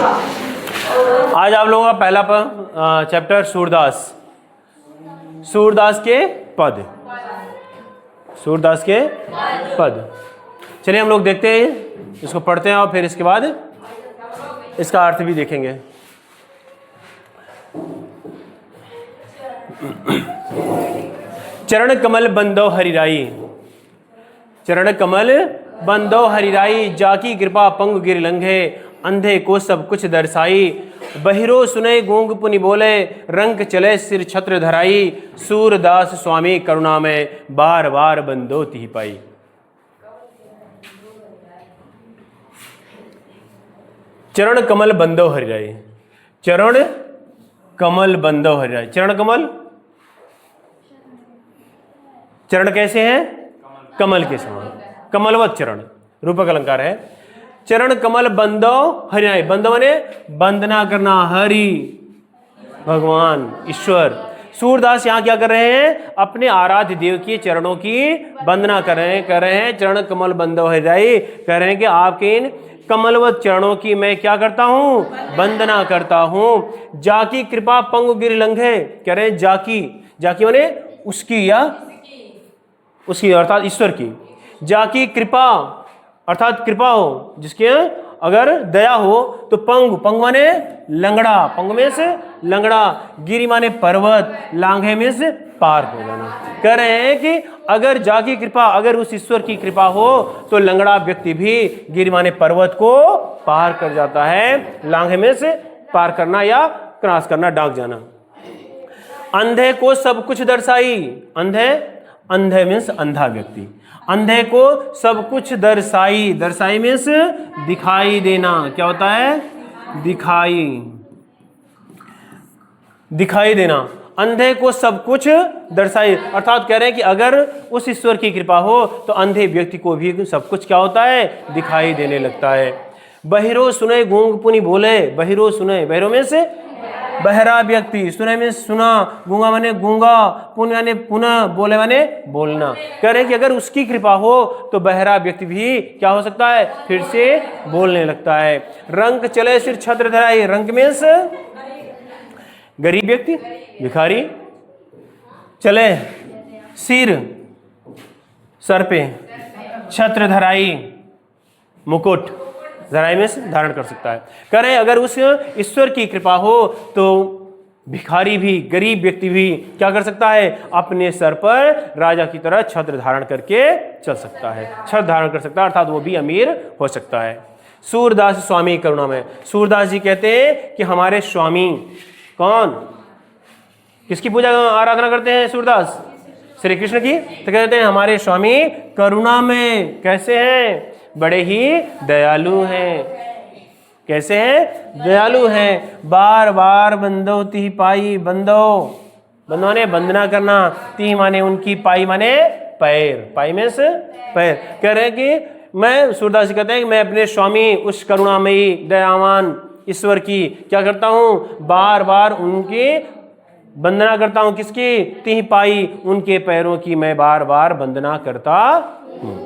आज आप लोगों का पहला चैप्टर सूरदास, सूरदास के पद, सूरदास के पद। चलिए हम लोग देखते हैं, इसको पढ़ते हैं और फिर इसके बाद इसका अर्थ भी देखेंगे। चरण कमल बंदो हरिराई, चरण कमल बंदो हरिराई, जाकी कृपा पंग गिर लंघे, अंधे को सब कुछ दर्शाई, बहिरो सुने गूंग पुनि बोले, रंग चले सिर छत्र धराई, सूरदास स्वामी करुणा में बार बार बंदो तिहि पाई। चरण कमल बंदो हरिराई, चरण कमल बंदो हरिराई। चरण कमल, चरण कैसे हैं? कमल के समान, कमलवत चरण, रूपक अलंकार है। चरण कमल बंदो हरिराई, बंदो माने वंदना करना, हरि भगवान ईश्वर। सूरदास यहाँ क्या कर रहे हैं? अपने आराध्य देव के चरणों की वंदना कर रहे हैं। चरण कमल बंदो हरिराई, कह रहे हैं कि आपके इन कमलवत चरणों की मैं क्या करता हूँ? वंदना करता हूँ। जाकी कृपा पंगु गिर लंघे, कह रहे हैं जाकी, जाकी माने उसकी या उसकी अर्थात ईश्वर की। जाकी कृपा अर्थात कृपा हो, जिसके अगर दया हो तो पंग, पंग माने लंगड़ा, पंग में से लंगड़ा, गिरी माने पर्वत, लांघे में से पार हो जाना। कह रहे हैं कि अगर जाकी कृपा, अगर उस ईश्वर की कृपा हो तो लंगड़ा व्यक्ति भी गिरी माने पर्वत को पार कर जाता है। लांघे में से पार करना या क्रॉस करना, डाक जाना। अंधे को सब कुछ दर्शाई, अंधे, अंधे मीन्स अंधा व्यक्ति, अंधे को सब कुछ दर्शाई, दर्शाई मीन्स दिखाई देना। क्या होता है? दिखाई, दिखाई देना। अंधे को सब कुछ दर्शाई, अर्थात कह रहे हैं कि अगर उस ईश्वर की कृपा हो तो अंधे व्यक्ति को भी सब कुछ क्या होता है? दिखाई देने लगता है। बहिरो सुने गूंग पुनि बोले, बहिरो सुने, बहिरो में से बहरा व्यक्ति, सुने में सुना, गूंगा माने गूंगा, पुन माने पुनः, बोले माने बोलना। कह रहे हैं कि अगर उसकी कृपा हो तो बहरा व्यक्ति भी क्या हो सकता है? फिर से बोलने लगता है। रंग चले सिर छत्र धराई, रंग में से गरीब व्यक्ति, भिखारी, चले सिर, सर पे, छत्र धराई, मुकुट, धराई में से धारण कर सकता है। कह रहे हैं अगर उस ईश्वर की कृपा हो तो भिखारी भी, गरीब व्यक्ति भी क्या कर सकता है? अपने सर पर राजा की तरह छत्र धारण करके चल सकता है, छत्र धारण कर सकता है, अर्थात वो भी अमीर हो सकता है। सूरदास स्वामी करुणा में, सूरदास जी कहते हैं कि हमारे स्वामी कौन, किसकी पूजा आराधना करते हैं सूरदास? श्री कृष्ण की। तो कहते हैं हमारे स्वामी करुणा में कैसे हैं? बड़े ही दयालु हैं। कैसे हैं? दयालु हैं। बार बार बंदो तिहि पाई, बंदो, बंदो माने वंदना करना, तिहि माने उनकी, पाई माने पैर, पाई में से पैर। कह रहे हैं कि मैं, सूरदास जी कहते हैं कि मैं अपने स्वामी उस करुणामयी दयावान ईश्वर की क्या करता हूँ? बार बार उनकी वंदना करता हूँ। किसकी? तिहि पाई, उनके पैरों की मैं बार बार वंदना करता हूँ।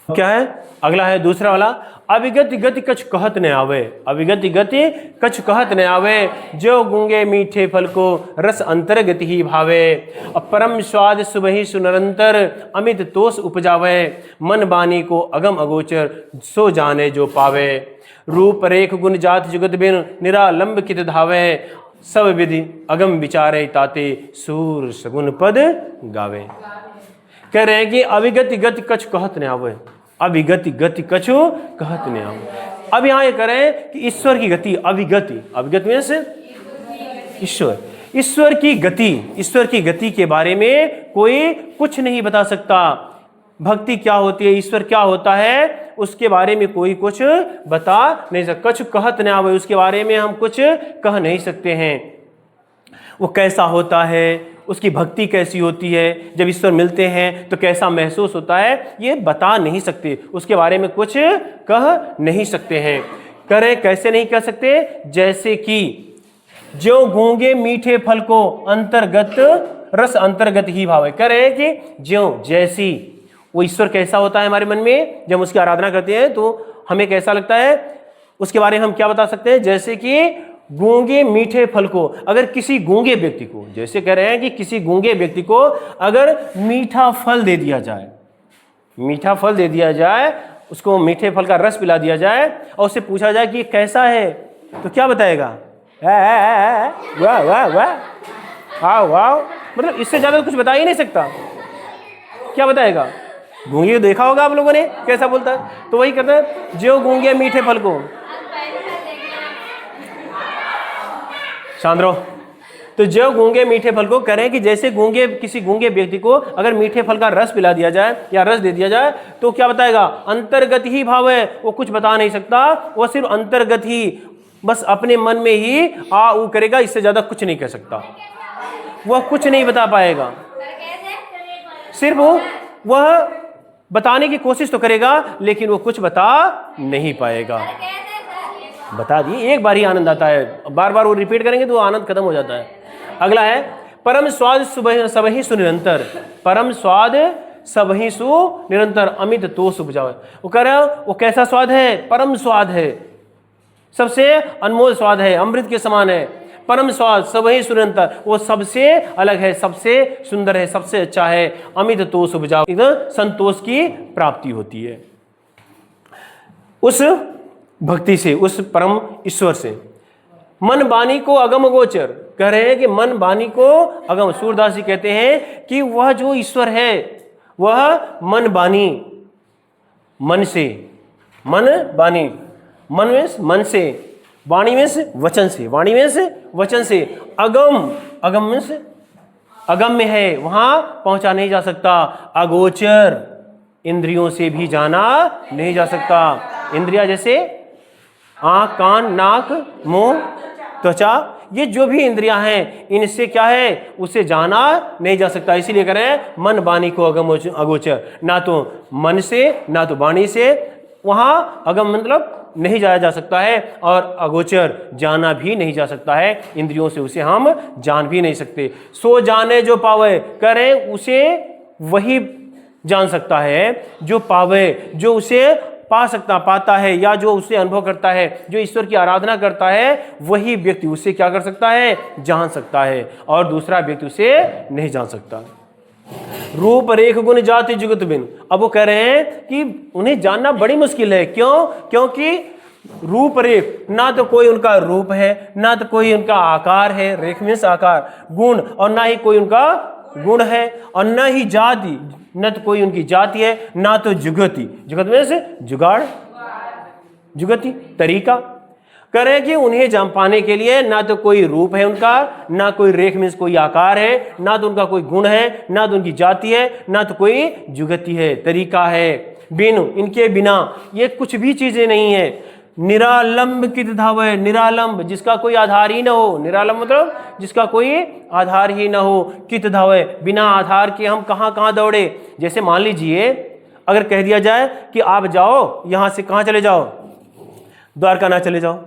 क्या है अगला? है दूसरा वाला, अविगति गति कछ कहत न आवे, अविगति गति कछ कहत न आवे, जो गूंगे मीठे फल को रस अंतर्गति ही भावे, परम स्वाद सुबहि सुनरंतर अमित तोष उपजावे, मन बानी को अगम अगोचर सो जाने जो पावे, रूप रेख गुण जात जुगत बिन निरालंब कित धावे, सब विधि अगम विचारे ताते सूर सगुन पद गावे। कह रहे हैं कि अविगति गति कछ कहत न आवे, अविगति गति कछु कहत न आवे। अब यहाँ ये करें कि ईश्वर की गति, अविगति, अविगति में से ईश्वर, ईश्वर की गति, ईश्वर की गति के बारे में कोई कुछ नहीं बता सकता। भक्ति क्या होती है, ईश्वर क्या होता है, उसके बारे में कोई कुछ बता नहीं सकता। कछु कहत न आवे, उसके बारे में हम कुछ कह नहीं सकते हैं। वो कैसा होता है, उसकी भक्ति कैसी होती है, जब ईश्वर मिलते हैं तो कैसा महसूस होता है, ये बता नहीं सकते, उसके बारे में कुछ कह नहीं सकते हैं। करें कैसे नहीं कह सकते? जैसे कि जो गूंगे मीठे फल को अंतर्गत रस अंतर्गत ही भावे। कह रहे हैं कि जो जैसी, वो ईश्वर कैसा होता है हमारे मन में, जब उसकी आराधना करते हैं तो हमें कैसा लगता है? उसके बारे में हम क्या बता सकते हैं, जैसे कि गूंगे मीठे फल को, अगर किसी गूंगे व्यक्ति को, जैसे कह रहे हैं कि किसी गूंगे व्यक्ति को अगर मीठा फल दे दिया जाए, मीठा फल दे दिया जाए, उसको मीठे फल का रस पिला दिया जाए और उससे पूछा जाए कि कैसा है, तो क्या बताएगा, वाह वाह वाह, वाह वाह, मतलब इससे ज्यादा कुछ बता ही नहीं सकता। क्या बताएगा, गूंगे को देखा होगा आप लोगों ने कैसा बोलता है, तो वही कहते हैं जो गूंगे मीठे फल को। शांत तो जो गूंगे मीठे फल को कह रहे हैं कि जैसे गूंगे किसी गूंगे व्यक्ति को अगर मीठे फल का रस पिला दिया जाए या रस दे दिया जाए तो क्या बताएगा, अंतर्गत ही भाव है, वो कुछ बता नहीं सकता, वो सिर्फ अंतर्गत ही बस अपने मन में ही आ ऊ करेगा, इससे ज्यादा कुछ नहीं कह सकता, वह कुछ नहीं बता पाएगा, सिर्फ वह बताने की कोशिश तो करेगा लेकिन वो कुछ बता नहीं पाएगा। बता दिए, एक बार ही आनंद आता है, बार बार वो रिपीट करेंगे तो आनंद खत्म हो जाता है। अगला है परम स्वाद सबहि सुनिरंतर, परम स्वाद सबहि सुनिरंतर अमित तोष उपजावे। वो कह रहे हैं वो कैसा स्वाद है, परम स्वाद है, सबसे अनमोल स्वाद है, अमृत के समान है, परम स्वाद सबहि सुनिरंतर, वो सबसे अलग है, सबसे सुंदर है, सबसे अच्छा है, अमित तोष उपजावे, इधर संतोष की प्राप्ति होती है उस भक्ति से, उस परम ईश्वर से। मन वाणी को अगम गोचर, कह रहे हैं कि मन वाणी को अगम, सूरदास जी कहते हैं कि वह जो ईश्वर है वह मन वाणी, मन से, मन वाणी, मन में मन से, वाणी में से वचन से, वाणी में से वचन से, अगम, अगम में से अगम में है, वहां पहुंचा नहीं जा सकता, अगोचर, इंद्रियों से भी जाना नहीं जा सकता। इंद्रिया जैसे आंख, कान, नाक, मुंह, त्वचा, ये जो भी इंद्रियां हैं इनसे क्या है, उसे जाना नहीं जा सकता। इसीलिए कह रहे हैं मन वाणी को अगम अगोचर, ना तो मन से ना तो वाणी से, वहां अगम मतलब नहीं जाया जा सकता है और अगोचर जाना भी नहीं जा सकता है, इंद्रियों से उसे हम जान भी नहीं सकते। सो जाने जो पावे, कह रहे हैं उसे वही जान सकता है जो पावे, जो उसे पा सकता पाता है या जो उसे अनुभव करता है, जो ईश्वर की आराधना करता है, वही व्यक्ति उसे क्या कर सकता है, जान सकता है, और दूसरा व्यक्ति उसे नहीं जान सकता। रूप रेख गुण जाति जुगत बिन, अब वो कह रहे हैं कि उन्हें जानना बड़ी मुश्किल है, क्यों, क्योंकि रूप रेख, ना तो कोई उनका रूप है, ना तो कोई उनका आकार है, रेख में से आकार, गुण, और ना ही कोई उनका गुण है, और न ही जाति, न तो कोई उनकी जाति है, ना तो जुगति, जुगत में से जुगाड़, जुगति तरीका। कह रहे हैं कि उन्हें जान पाने के लिए ना तो कोई रूप है उनका, ना कोई रेख में कोई आकार है, ना तो उनका कोई गुण है, ना तो उनकी जाति है, ना तो कोई जुगति है, तरीका है। बिन, इनके बिना ये कुछ भी चीजें नहीं है। निरालंब कित धावे, निरालंब जिसका कोई आधार ही ना हो, निरालंब मतलब जिसका कोई आधार ही ना हो, कित धावे, बिना आधार के हम कहाँ कहाँ दौड़े। जैसे मान लीजिए अगर कह दिया जाए कि आप जाओ यहाँ से, कहाँ चले जाओ, द्वारका ना चले जाओ,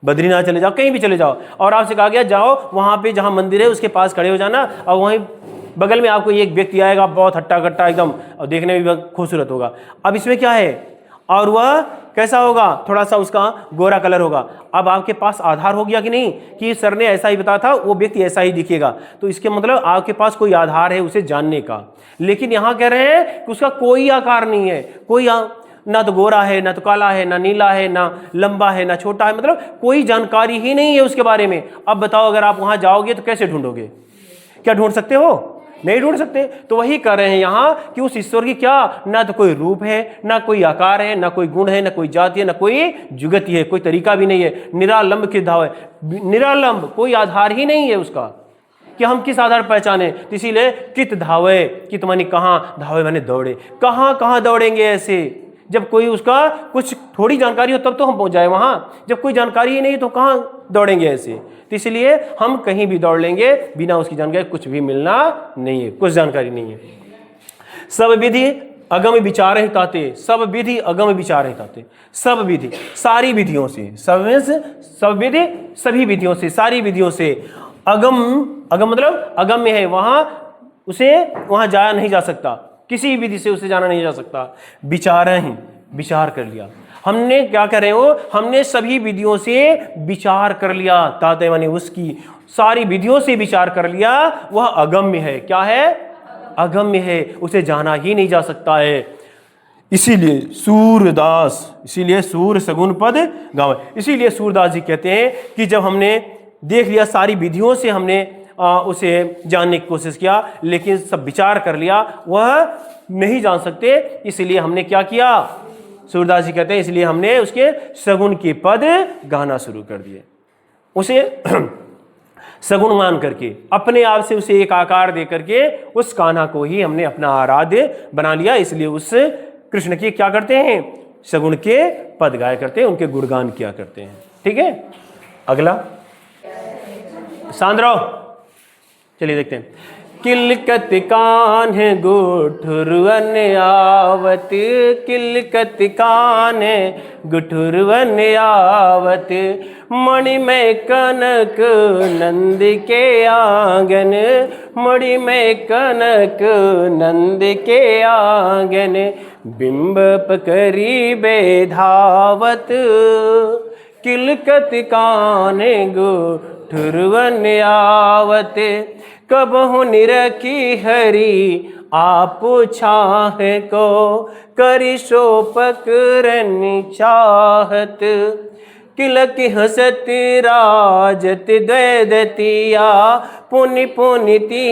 बद्रीनाथ चले जाओ, कहीं भी चले जाओ, और आपसे कहा गया जाओ वहाँ पे जहाँ मंदिर है उसके पास खड़े हो जाना, और वहीं बगल में आपको एक व्यक्ति आएगा बहुत हट्टा कट्टा एकदम, और देखने में भी बहुत खूबसूरत होगा। अब इसमें क्या है, और वह कैसा होगा, थोड़ा सा उसका गोरा कलर होगा। अब आपके पास आधार हो गया कि नहीं, कि सर ने ऐसा ही बताया था, वो व्यक्ति ऐसा ही दिखेगा, तो इसके मतलब आपके पास कोई आधार है उसे जानने का। लेकिन यहाँ कह रहे हैं कि उसका कोई आकार नहीं है, कोई ना तो गोरा है, ना तो काला है, ना नीला है, ना लंबा है, ना छोटा है, मतलब कोई जानकारी ही नहीं है उसके बारे में। अब बताओ अगर आप वहां जाओगे तो कैसे ढूंढोगे, क्या ढूंढ सकते हो, नहीं ढूंढ सकते। तो वही कर रहे हैं यहाँ कि उस ईश्वर की क्या, ना तो कोई रूप है, ना कोई आकार है, ना कोई गुण है, ना कोई जाति है, ना कोई जुगति है, कोई तरीका भी नहीं है। निरालंब के धावे, निरालंब कोई आधार ही नहीं है उसका कि हम किस आधार पर पहचाने। तो इसीलिए कित धावे, कित मानी कहाँ, धावे माने दौड़े, कहाँ कहाँ दौड़ेंगे ऐसे, जब कोई उसका कुछ थोड़ी जानकारी हो तब तो हम पहुंच जाए वहां, जब कोई जानकारी ही नहीं तो कहाँ दौड़ेंगे ऐसे। तो इसलिए हम कहीं भी दौड़ लेंगे, बिना उसकी जानकारी कुछ भी मिलना नहीं है, कुछ जानकारी नहीं है। सब विधि अगम विचार ही ताते, सब विधि अगम विचार ही ताते, सब विधि सारी विधियों से, सब विधि सभी विधियों से, सारी विधियों से। अगम, अगम मतलब अगम्य है, वहां उसे वहां जाया नहीं जा सकता, किसी विधि से उसे जाना नहीं जा सकता। विचार ही, विचार कर लिया, हमने क्या कर रहे हो, हमने सभी विधियों से विचार कर लिया, ताते माने उसकी सारी विधियों से विचार कर लिया, वह अगम्य है। क्या है? अगम्य है, उसे जाना ही नहीं जा सकता है। इसीलिए सूरदास, इसीलिए सूर सगुन पद गावे, इसीलिए सूरदास जी कहते हैं कि जब हमने देख लिया सारी विधियों से, हमने उसे जानने की कोशिश किया, लेकिन सब विचार कर लिया, वह नहीं जान सकते, इसलिए हमने क्या किया? सूरदास जी कहते हैं इसलिए हमने उसके सगुन के पद गाना शुरू कर दिए। उसे सगुण मान करके, अपने आप से उसे एक आकार दे करके उस कान्हा को ही हमने अपना आराध्य बना लिया। इसलिए उस कृष्ण की क्या करते हैं? सगुण के पद गाया करते हैं, उनके गुणगान किया करते हैं। ठीक है, अगला शांत रहो, चलिए देखते हैं। किलकत कान्ह गुठुरवन आवत, किलकत कान्ह गुठुरवन आवत, मणि में कनक नंद के आंगन, मणि में कनक नंद के आंगन, बिंब पकड़ी बेधावत, किलकत कान्ह गुठुरवन आवत, कबहु निरखी हरि आप छाह को, करि सो पकड़न चाहत, किलक हसत राजत द्वैदतिया, पुनि पुनिति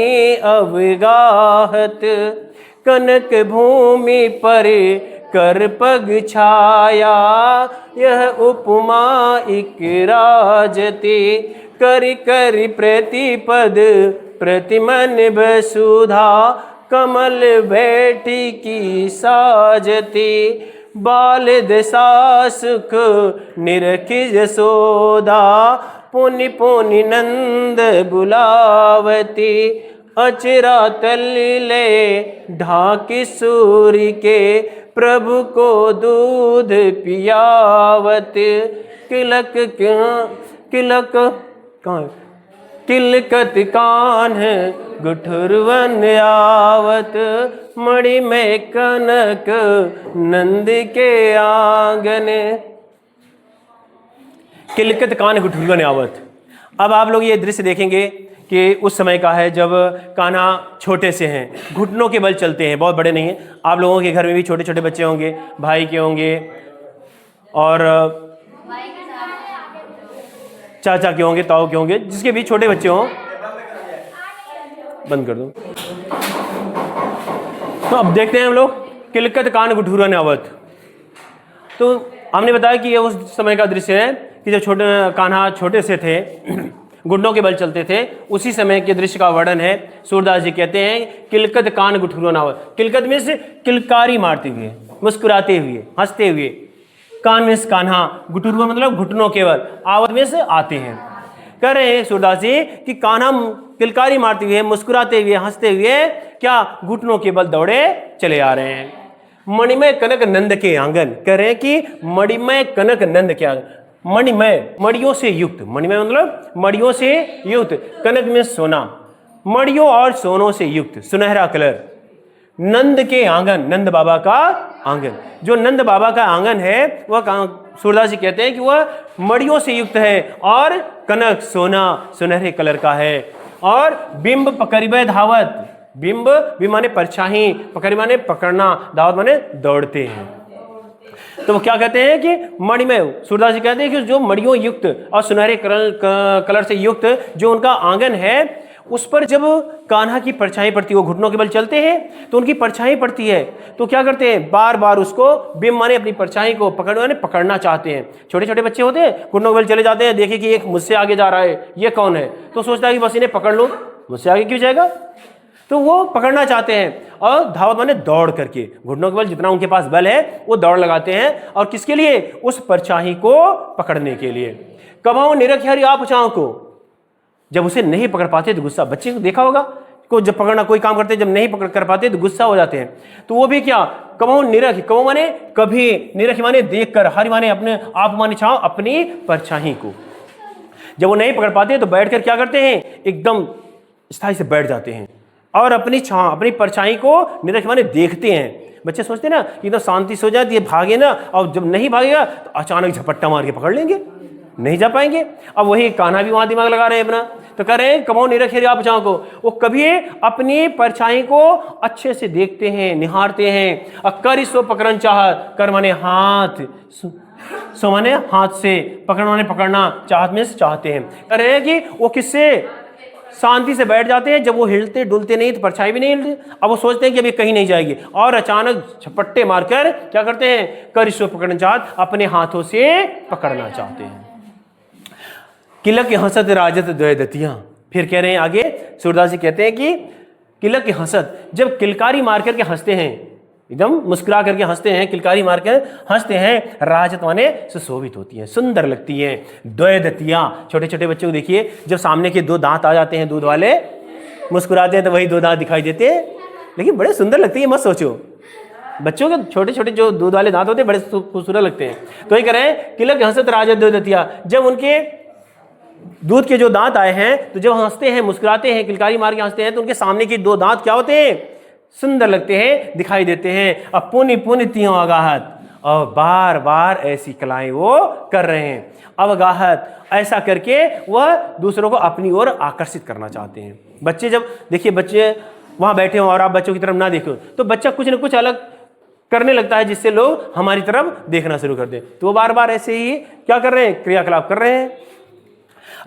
अवगाहत, कनक भूमि पर कर पग छाया, यह उपमा इक राजती, करि करि प्रतिपद प्रतिमन बसुधा, कमल बैठी की साजती, बाल दशा सुख निरखि जसोदा, पुनि पुनि नंद बुलावती, अचरा तले ढाकी सूर्य के, प्रभु को दूध पियावत, किलक किलक कहाँ, किलकत कान्ह गुठुरवन आवत, मणि में कनक नंद के आंगन। किलकत कान्ह गुठुरवन आवत। अब आप लोग ये दृश्य देखेंगे कि उस समय का है जब कान्हा छोटे से हैं, घुटनों के बल चलते हैं, बहुत बड़े नहीं हैं। आप लोगों के घर में भी छोटे छोटे बच्चे होंगे, भाई के होंगे और चाचा के होंगे, ताऊ के होंगे, जिसके भी छोटे बच्चे हों। बंद कर दो। तो अब देखते हैं हम लोग किलकत कान्ह गुठुरवन आवत। तो हमने बताया कि ये उस समय का दृश्य है कि जब छोटे कान्हा छोटे से थे, घुटनों के बल चलते थे, उसी समय के दृश्य का वर्णन है। सूरदास जी कहते हैं किलकत कान्ह गुठुरवन आवत। किलकत में से किलकारी मारते हुए, मुस्कुराते हुए, हंसते हुए, कान में से कान्हा, गुठुरवन मतलब घुटनों के बल, आवत में से आते हैं। कह रहे हैं सूरदास जी कि कान्हा किलकारी मारते हुए, मुस्कुराते हुए, हंसते हुए क्या घुटनों के बल दौड़े चले आ रहे हैं। मणिमय कनक नंद के आंगन, कह रहे हैं कि मणिमय कनक नंद के आंगन, मणिमय मणियों से युक्त, मणिमय मतलब मणियों से युक्त, कनक में सोना, मणियों और सोनों से युक्त सुनहरा कलर, नंद के आंगन, नंद बाबा का आंगन। जो नंद बाबा का आंगन है वह सूरदास जी कहते हैं कि वह मणियों से युक्त है और कनक सोना सुनहरे कलर का है। और बिंब पकड़िबे धावत, बिंब भी माने परछाई, पकड़ी माने पकड़ना, धावत माने दौड़ते हैं। तो वो क्या कहते हैं कि मणिमय, सूरदास जी कहते हैं कि जो मणियों युक्त और सुनहरे कलर से युक्त जो उनका आंगन है, उस पर जब कान्हा की परछाई पड़ती है, वो घुटनों के बल चलते हैं तो उनकी परछाई पड़ती है, तो क्या करते हैं बार बार उसको बिंब माने अपनी परछाई को पकड़ना चाहते हैं। छोटे छोटे बच्चे होते हैं, घुटनों के बल चले जाते हैं, देखे कि एक मुझसे आगे जा रहा है, ये कौन है, तो सोचता है कि बस इन्हें पकड़ लो, मुझसे आगे क्यों जाएगा, तो वो पकड़ना चाहते हैं और धावत माने दौड़ करके, घुटनों के बल जितना उनके पास बल है वो दौड़ लगाते हैं। और किसके लिए? उस परछाई को पकड़ने के लिए। कबहु निरखि हरि आप छाह को, जब उसे नहीं पकड़ पाते तो गुस्सा, बच्चे को देखा होगा को जब पकड़ना कोई काम करते हैं, जब नहीं पकड़ कर पाते तो गुस्सा हो जाते हैं। तो वो भी क्या, कबहु निरखि, कबहु माने कभी, निरखि माने देखकर, हरि माने अपने, आप माने छाओ अपनी परछाई को। जब वो नहीं पकड़ पाते तो बैठकर क्या करते हैं, एकदम स्थायी से बैठ जाते हैं और अपनी छां, अपनी परछाई को निरखि माने देखते हैं, बच्चे सोचते हैं ना कि तो शांति से हो जाए, ये भागे ना, और जब नहीं भागेगा तो अचानक झपट्टा मार के पकड़ लेंगे, नहीं जा पाएंगे। अब वही कान्हा भी वहां दिमाग लगा रहे हैं अपना, तो कह रहे हैं कमाओ नहीं रखे आप बचाओ को। वो कभी अपनी परछाई को अच्छे से देखते हैं, निहारते हैं। कर इसको पकड़न चाह, कर माने हाथ, सो माने हाथ से, पकड़ माने पकड़ना, चाहत में से चाहते हैं। कह रहे हैं कि वो किससे शांति से बैठ जाते हैं, जब वो हिलते डुलते नहीं तो परछाई भी नहीं हिलती। अब वो सोचते हैं कि अभी कहीं नहीं जाएगी, और अचानक झपट्टे मारकर क्या करते हैं, कर इसको पकड़ना चाहत, अपने हाथों से पकड़ना चाहते हैं। किलक हंसत राजत द्वैदतियां। फिर कह रहे हैं आगे सूरदास जी कहते हैं कि किलक हंसत, जब किलकारी मार करके हंसते हैं, एकदम मुस्कुरा करके हंसते हैं, किलकारी मार कर हंसते हैं, राजत माने सुशोभित होती हैं, सुंदर लगती हैं। द्वैदतियां, छोटे छोटे बच्चों को देखिए, जब सामने के 2 दांत आ जाते हैं दूध वाले, मुस्कुराते हैं तो वही 2 दांत दिखाई देते हैं, लेकिन बड़े सुंदर लगती है। मत सोचो, बच्चों के छोटे छोटे जो दूध वाले दांत होते हैं बड़े खूबसूरत लगते हैं। तो वही कह रहे हैं किलक हंसत राजत द्वैदतियां, जब उनके दूध के जो दांत आए हैं, तो जब हंसते हैं, मुस्कुराते हैं, किलकारी मार के हंसते हैं, तो उनके सामने के 2 दांत क्या होते हैं, सुंदर लगते हैं, दिखाई देते हैं। अब पुण्य पुण्य तियों अगाहत, और बार बार ऐसी कलाएं वो कर रहे हैं। अब अगाहत, ऐसा करके वह दूसरों को अपनी ओर आकर्षित करना चाहते हैं। बच्चे जब देखिए, बच्चे वहां बैठे हो और आप बच्चों की तरफ ना देखो, तो बच्चा कुछ न कुछ अलग करने लगता है, जिससे लोग हमारी तरफ देखना शुरू कर दें। तो वो बार बार ऐसे ही क्या कर रहे हैं, क्रियाकलाप कर रहे हैं।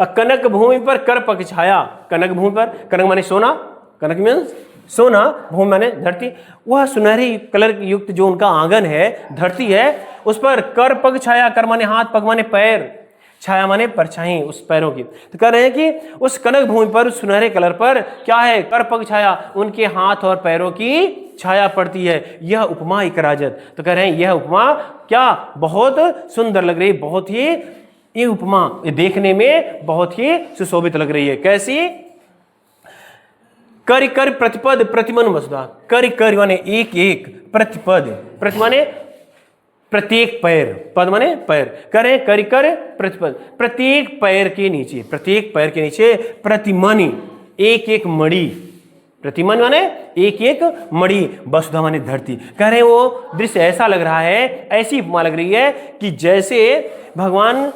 कनक भूमि पर कर पग छाया, कनक भूमि पर, कनक माने सोना, कनक मीन्स सोना, भूमि माने धरती, वह सुनहरी कलर युक्त जो उनका आंगन है, धरती है, उस पर कर पग छाया, कर माने हाथ, पग माने पैर, छाया माने परछाई उस पैरों की। तो कह रहे हैं कि उस कनक भूमि पर, उस सुनहरे कलर पर क्या है, कर पग छाया, उनके हाथ और पैरों की छाया पड़ती है। यह उपमा एक राजत, तो कह रहे हैं यह उपमा क्या बहुत सुंदर लग रही है, बहुत ही, ये उपमा ये देखने में बहुत ही सुशोभित लग रही है। कैसी, कर कर प्रतिपद प्रतिमन वसुधा, कर कर माने एक एक, प्रतिपद, प्रति माने प्रत्येक पैर, पद माने पैर, करे कर कर प्रतिपद, प्रत्येक पैर के नीचे, प्रत्येक पैर के नीचे प्रतिमन, एक एक मणि, प्रतिमन माने एक एक मणि, वसुधा माने धरती। कह रहे हैं वो दृश्य ऐसा लग रहा है, ऐसी उपमा लग रही है कि जैसे भगवान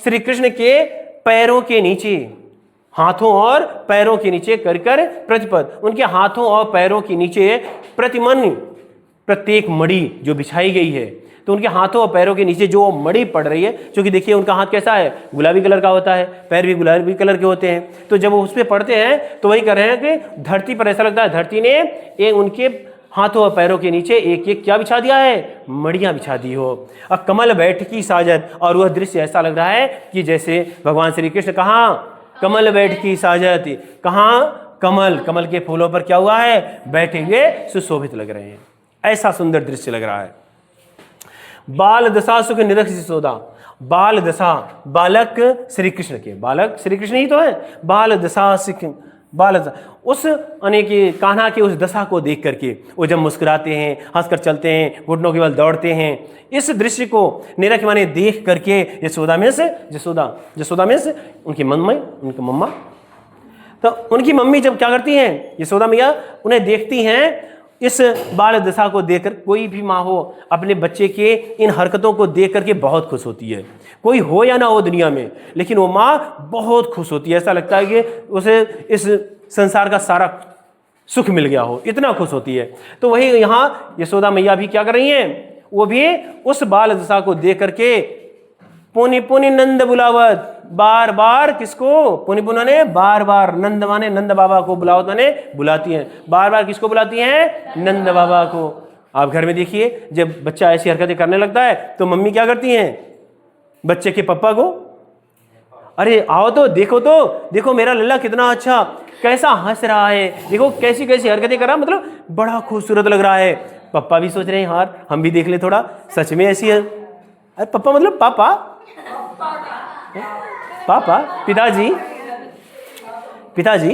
श्री कृष्ण के पैरों के नीचे, हाथों और पैरों के नीचे कर कर प्रतिपद, उनके हाथों और पैरों के नीचे प्रतिमन, प्रत्येक मणि जो बिछाई गई है, तो उनके हाथों और पैरों के नीचे जो मणि पड़ रही है, क्योंकि देखिए उनका हाथ कैसा है, गुलाबी कलर का होता है, पैर भी गुलाबी कलर के होते हैं, तो जब वो उस पर पड़ते हैं तो वही कर रहे हैं कि धरती पर ऐसा लगता है धरती ने एक उनके हाथों और पैरों के नीचे एक एक क्या बिछा दिया है, मड़ियां बिछा दी हो। अब कमल बैठकी साजत, और वह दृश्य ऐसा लग रहा है कि जैसे भगवान श्री कृष्ण कहाँ कमल बैठकी साजत, कहाँ कमल, कमल के फूलों पर क्या हुआ है, बैठे हुए सुशोभित लग रहे हैं। ऐसा सुंदर दृश्य लग रहा है। बाल दशा सुख निरख यशोदा, बाल दशा, बालक श्री कृष्ण के, बालक श्री कृष्ण ही तो है, बाल दशा सुख, बाल दशा, उस अनेक कान्हा के उस दशा को देख करके वो जब मुस्कुराते हैं, हंसकर चलते हैं, घुटनों के बल दौड़ते हैं, इस दृश्य को निरख माने देख करके यशोदा में से, यशोदा में से उनकी मम्मा, तो उनकी मम्मी जब क्या करती हैं, यशोदा मैया उन्हें देखती हैं, इस बाल दशा को देखकर कोई भी माँ हो अपने बच्चे के इन हरकतों को देख करके बहुत खुश होती है। कोई हो या ना हो दुनिया में, लेकिन वो माँ बहुत खुश होती है। ऐसा लगता है कि उसे इस संसार का सारा सुख मिल गया हो, इतना खुश होती है। तो वही यहाँ यशोदा मैया भी क्या कर रही हैं, वो भी उस बाल दशा को देख करके पुनि पुनि नंद बुलावत, बार बार किसको, पुनि पुनि ने बार बार, नंद माने नंद बाबा को, बुलावत माने बुलाती हैं, बार बार किसको बुलाती हैं, नंद बाबा को। आप घर में देखिए जब बच्चा ऐसी हरकतें करने लगता है तो मम्मी क्या करती हैं, बच्चे के पापा को, अरे आओ तो देखो मेरा लल्ला कितना अच्छा, कैसा हंस रहा है, देखो कैसी कैसी हरकतें कर रहा है, मतलब बड़ा खूबसूरत लग रहा है। पापा भी सोच रहे हैं यार हम भी देख ले थोड़ा, सच में ऐसी है। अरे पापा मतलब पापा, पिताजी,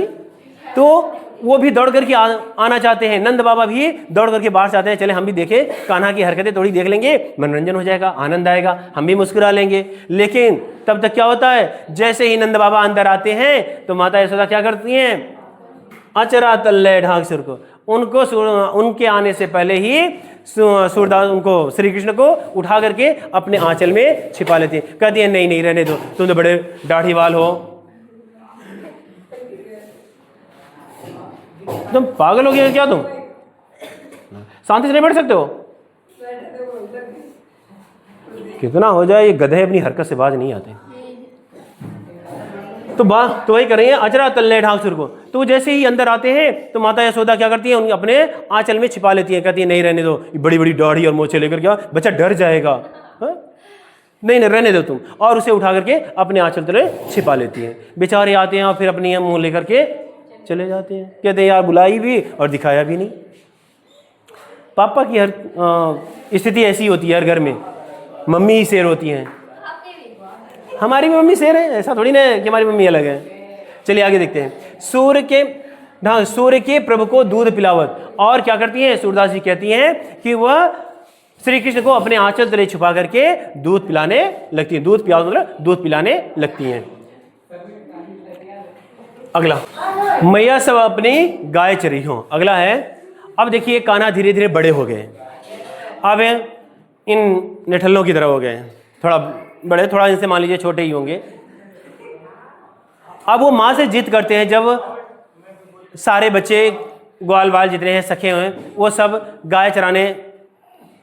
तो वो भी दौड़ करके आना चाहते हैं, नंद बाबा भी दौड़ करके बाहर चाहते हैं, चले हम भी देखें, कान्हा की हरकतें थोड़ी देख लेंगे, मनोरंजन हो जाएगा, आनंद आएगा, हम भी मुस्कुरा लेंगे। लेकिन तब तक क्या होता है, जैसे ही नंद बाबा अंदर आते हैं तो माता यशोदा क्या करती हैं, अचरा तल्ले ढाक सिर को उनके आने से पहले ही सूरदास उनको श्री कृष्ण को उठा करके अपने आंचल में छिपा लेती है। कहती है नहीं नहीं रहने दो, तुम तो बड़े दाढ़ी वाल हो, तुम पागल हो गए क्या, तुम शांति से नहीं बैठ सकते हो? कितना हो जाए ये गधे अपनी हरकत से बाज नहीं आते। तो वही कर रही है, अजरा तल्ले ढाक सुर को। तो जैसे ही अंदर आते हैं तो माता यशोदा क्या करती है, उनके अपने आंचल में छिपा लेती है। कहती है नहीं रहने दो, बड़ी बड़ी दाढ़ी और मोछे लेकर क्या बच्चा डर जाएगा, नहीं नहीं रहने दो तुम, और उसे उठा करके अपने आंचल तले छिपा लेती है। बेचारे आते हैं और फिर अपनी मुंह लेकर के चले जाते हैं। कहते हैं यार बुलाई भी और दिखाया भी नहीं। पापा की हर स्थिति ऐसी होती है, हर घर में मम्मी ही शेर होती हैं। हमारी भी मम्मी शेर है, ऐसा थोड़ी ना कि हमारी मम्मी अलग है। चलिए आगे देखते हैं। सूर्य के प्रभु को दूध पिलावत, और क्या करती हैं, सूरदास जी कहती हैं कि वह श्री कृष्ण को अपने आंचल तले छुपा करके दूध पिलाने लगती हैं। दूध पिलाओ मतलब दूध पिलाने लगती हैं। अगला, मैया सब अपनी गाय चरी हो। अगला है, अब देखिए कान्हा धीरे धीरे बड़े हो गए, अब इन निठल्लों की तरह हो गए, थोड़ा बड़े, थोड़ा इनसे मान लीजिए छोटे ही होंगे। अब वो माँ से जिद करते हैं। जब सारे बच्चे ग्वाल बाल जितने हैं सखे हैं वो सब गाय चराने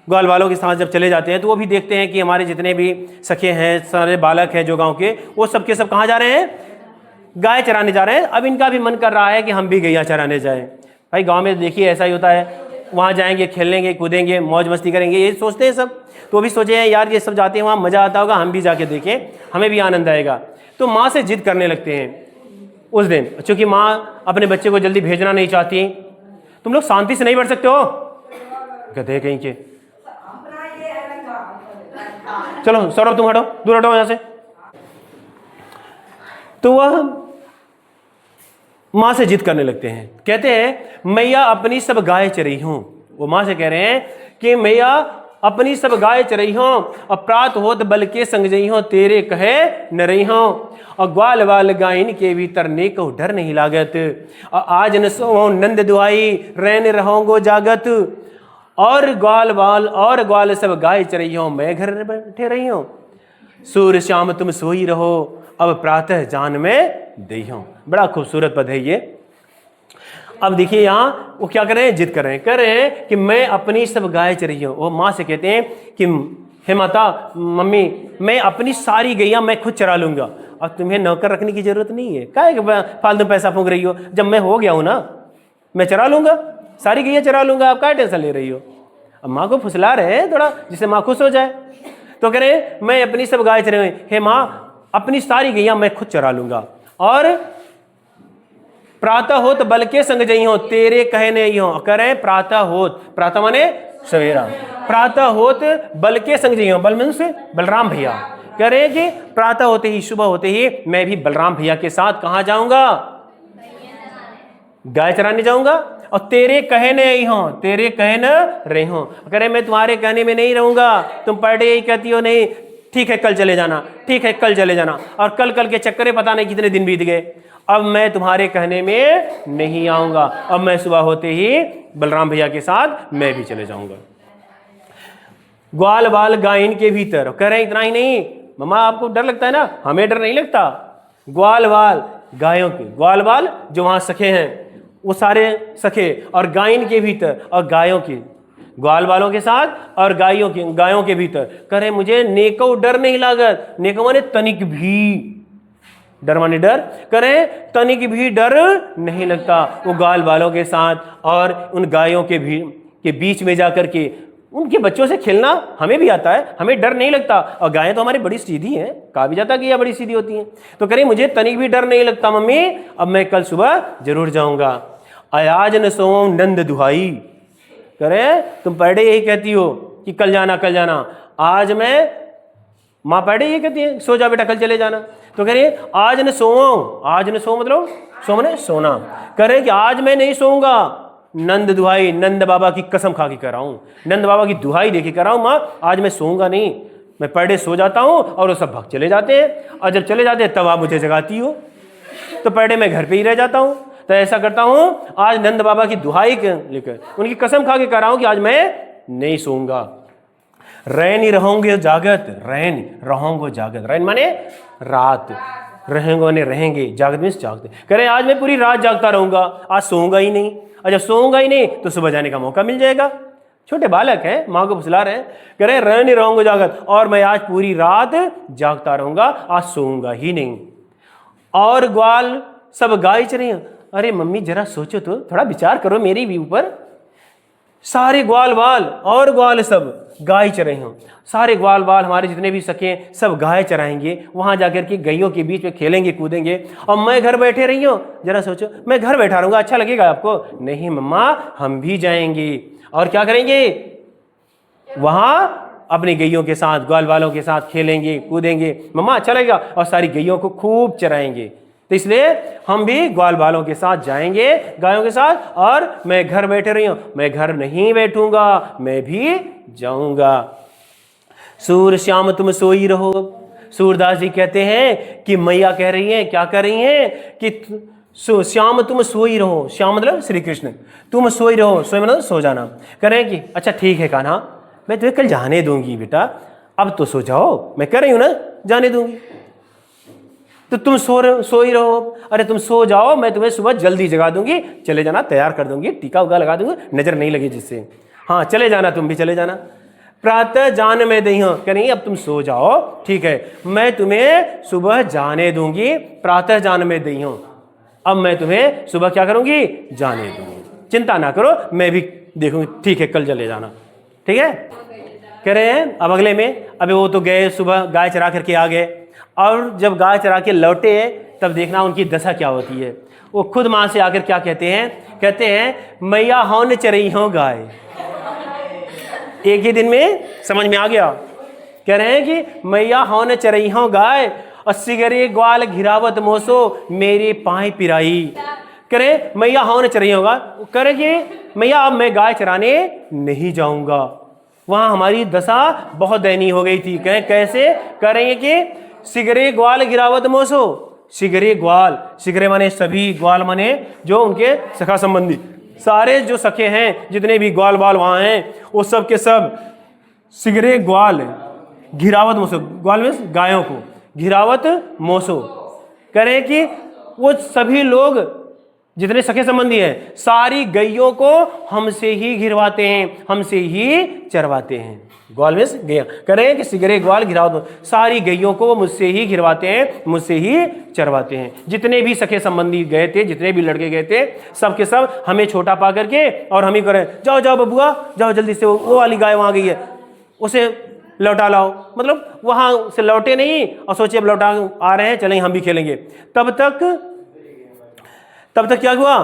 ग्वाल बालों के साथ जब चले जाते हैं तो वो भी देखते हैं कि हमारे जितने भी सखे हैं, सारे बालक हैं जो गांव के, वो सब के सब कहाँ जा रहे हैं, गाय चराने जा रहे हैं। अब इनका भी मन कर रहा है कि हम भी गैया चराने जाएं। भाई गांव में देखिए ऐसा ही होता है, वहाँ जाएंगे, खेलेंगे, कूदेंगे, मौज मस्ती करेंगे, ये सोचते हैं सब। तो भी सोचे हैं यार ये सब जाते हैं वहाँ मज़ा आता होगा, हम भी जाके देखें, हमें भी आनंद आएगा। तो माँ से जिद करने लगते हैं उस दिन, चूँकि माँ अपने बच्चे को जल्दी भेजना नहीं चाहती। तुम लोग शांति से नहीं बैठ सकते हो, कहते हैं कहीं के। चलो सौरभ तुम हटो, दूर हटो यहाँ से। तो वह माँ से जिद करने लगते हैं, कहते हैं मैया अपनी सब गाय चरई हूं। वो माँ से कह रहे हैं कि मैया अपनी सब गाय चरई हो, अपराध होत बल के संग जई हो, तेरे कहे न रही हो, और ग्वाल वाल गायन के भीतर ने को डर नहीं लागत, और आज न सो नंद दुआई रैन रहोगो जागत, और ग्वाल वाल और ग्वाल सब गाय चरई हो, मैं घर बैठे रही हूँ, सूर्य श्याम तुम सोई रहो, अब प्रातः जान में दई हूँ। बड़ा खूबसूरत पद है ये। अब देखिए यहाँ वो क्या कर रहे हैं, जिद कर रहे हैं कि मैं अपनी सब गाय चरी हूँ। वो माँ से कहते हैं कि हे माता, मम्मी, मैं अपनी सारी गैया मैं खुद चरा लूंगा, अब तुम्हें नौकर रखने की जरूरत नहीं है, काहे फालतू पैसा फूंक रही हो, जब मैं हो गया हूँ ना मैं चरा लूंगा, सारी गैया चरा लूंगा, आप क्या टेंशन ले रही हो। अब माँ को फुसला रहे हैं थोड़ा, जिससे माँ खुश हो जाए। तो कह रहे मैं अपनी सब गाय चरे हुए, हे माँ अपनी सारी गैया मैं खुद चरा लूंगा, और प्रातः होत बल के संग जई हो, तेरे कहने ही हो। कह रहे प्रातः होत, प्रातः माने सवेरा, प्रातः होत बल के संग जई हो, बल में से बलराम भैया। कह रहे हैं कि प्रातः होते ही, सुबह होते ही मैं भी बलराम भैया के साथ कहाँ जाऊंगा, गाय चराने जाऊंगा, और तेरे कहने ही हो, तेरे कहने रही हो। कह रहे मैं तुम्हारे कहने में नहीं रहूंगा, तुम पर डे यही कहती हो नहीं ठीक है कल चले जाना, ठीक है कल चले जाना, और कल कल के चक्कर पता नहीं कितने दिन बीत गए। अब मैं तुम्हारे कहने में नहीं आऊंगा, अब मैं सुबह होते ही बलराम भैया के साथ मैं भी चले जाऊंगा। ग्वाल बाल गायन के भीतर, कह रहे इतना ही नहीं मम्मा, आपको डर लगता है ना, हमें डर नहीं लगता। ग्वाल बाल गायों के, ग्वाल बाल जो वहां सखे हैं वो सारे सखे, और गायन के भीतर, और गायों के, ग्वाल बालों के साथ और गायों के भीतर। कह रहे मुझे नेको डर नहीं लागत, नेको माने तनिक भी, डर माने डर, करे तनिक भी डर नहीं लगता। वो ग्वाल बालों के साथ और उन गायों के बीच में जाकर के उनके बच्चों से खेलना हमें भी आता है, हमें डर नहीं लगता। और गायें तो हमारी बड़ी सीधी हैं, कहा भी जाता कि यह बड़ी सीधी होती हैं। तो कह रही मुझे तनिक भी डर नहीं लगता मम्मी, अब मैं कल सुबह जरूर जाऊंगा। आज न सोम नंद दुहाई, करे तुम पढ़े यही कहती हो कि कल जाना कल जाना, आज मैं, माँ पढ़े यही कहती है सो जा बेटा कल चले जाना। तो कह रही आज न सोऊं, आज न सो मतलब सो मने सोना, कह रहे कि आज मैं नहीं सोऊंगा, नंद दुहाई, नंद बाबा की कसम खा के कर रहा हूँ, नंद बाबा की दुहाई दे के कर रहा हूँ माँ, आज मैं सोऊंगा नहीं, मैं पर डे सो जाता हूँ और वो सब भक्त चले जाते हैं, और जब चले जाते हैं तब आप मुझे जगाती हो, तो पर डे मैं घर पे ही रह जाता हूँ। तो ऐसा करता हूँ, आज नंद बाबा की दुहाई लेकर उनकी कसम खा के कह रहा हूँ कि आज मैं नहीं सोऊंगा। रैन ही रहोगे जागत, रैन रहोगे जागत, रैन माने रात, रहेंगे रहेंगे, जागत मीन्स जागते। कह रहे आज मैं पूरी रात जागता रहूंगा, आज सोऊंगा ही नहीं। और जब सोऊंगा ही नहीं तो सुबह जाने का मौका मिल जाएगा। छोटे बालक हैं, माँ को फुसला रहे हैं, कह रहे रैन ही रहोगे जागत, और मैं आज पूरी रात जागता रहूंगा, आज सोऊंगा ही नहीं। और ग्वाल सब गाय चरे। अरे मम्मी जरा सोचो तो, थोड़ा विचार करो मेरी भी ऊपर। सारे ग्वाल बाल और ग्वाल सब गाय चरे हों, सारे ग्वाल बाल हमारे जितने भी सके सब गाय चराएंगे, वहां जाकर के गैयों के बीच में खेलेंगे कूदेंगे, और मैं घर बैठे रही हूँ। जरा सोचो, मैं घर बैठा रहूंगा, अच्छा लगेगा आपको? नहीं मम्मा, हम भी जाएंगे और क्या करेंगे, वहां अपनी गैयों के साथ, ग्वाल बालों के साथ खेलेंगे कूदेंगे, मम्मा अच्छा लगेगा, और सारी गैयों को खूब चराएंगे। तो इसलिए हम भी ग्वाल बालों के साथ जाएंगे, गायों के साथ, और मैं घर बैठे रही हूं, मैं घर नहीं बैठूंगा, मैं भी जाऊंगा। सूर श्याम तुम सोई रहो। सूरदास जी कहते हैं कि मैया कह रही हैं, क्या कह रही हैं कि श्याम तुम सोई रहो। श्याम मतलब श्री कृष्ण, तुम सोई रहो, सोई मतलब सो जाना। कह रहे हैं कि अच्छा ठीक है कान्हा, मैं तुम्हें कल जाने दूंगी बेटा, अब तो सो जाओ, मैं कह रही हूं ना जाने दूंगी, तो तुम सोई रहो। अरे तुम सो जाओ, मैं तुम्हें सुबह जल्दी जगा दूंगी, चले जाना, तैयार कर दूंगी, टीका उगा लगा दूंगी, नजर नहीं लगे जिससे। हाँ चले जाना, तुम भी चले जाना। प्रातः जान में दही हूं, कह नहीं अब तुम सो जाओ, ठीक है, मैं तुम्हें सुबह जाने दूंगी, प्रातः जान में दही हूं, अब मैं तुम्हें सुबह क्या करूंगी, जाने दूंगी, चिंता ना करो, मैं भी देखूंगी, ठीक है कल चले जाना, ठीक है। कह रहे हैं अब अगले में, अभी वो तो गए सुबह गाय चरा करके आ गए, और जब गाय चरा के लौटे तब देखना उनकी दशा क्या होती है। वो खुद माँ से आकर क्या कहते हैं, कहते हैं मैया हौन चरई हो गाय। एक ही दिन में समझ में आ गया। कह रहे हैं कि मैया हौन चरई हो गाय, और सिगरे ग्वाल घिरावत मोसो मेरे पाए पिराई। कह रहे मैया हौन चरई होगा, कह रहे कि मैया अब मैं गाय चराने नहीं जाऊंगा। वहां हमारी दशा बहुत दयनीय हो गई थी। कहें कैसे, कह रहे हैं कि सिगरे ग्वाल गिरावत मोसो, सिगरे ग्वाल, सिगरे माने सभी, ग्वाल माने जो उनके सखा संबंधी, सारे जो सखे हैं जितने भी ग्वाल बाल वहां हैं, वो सब के सब सिगरे ग्वाल घिरावत मोसो, ग्वाल में गायों को, घिरावत मोसो, कह रहे हैं कि वो सभी लोग जितने सखे संबंधी हैं सारी गैयों को हमसे ही घिरवाते हैं, हमसे ही चरवाते हैं। ग्वाल में गैया, कह रहे हैं कि सिगरे ग्वाल घिरावत, सारी गैयों को वो मुझसे ही घिरवाते हैं, मुझसे ही चरवाते हैं। जितने भी सखे संबंधी गए थे, जितने भी लड़के गए थे, सब के सब हमें छोटा पा करके और हम ही करें, जाओ जाओ बबुआ जाओ जल्दी से, वो वाली गाय वहां गई है, उसे लौटा लाओ। मतलब वहां से लौटे नहीं और सोचे अब लौटा आ रहे हैं, चलेंगे हम भी खेलेंगे। तब तक क्या हुआ,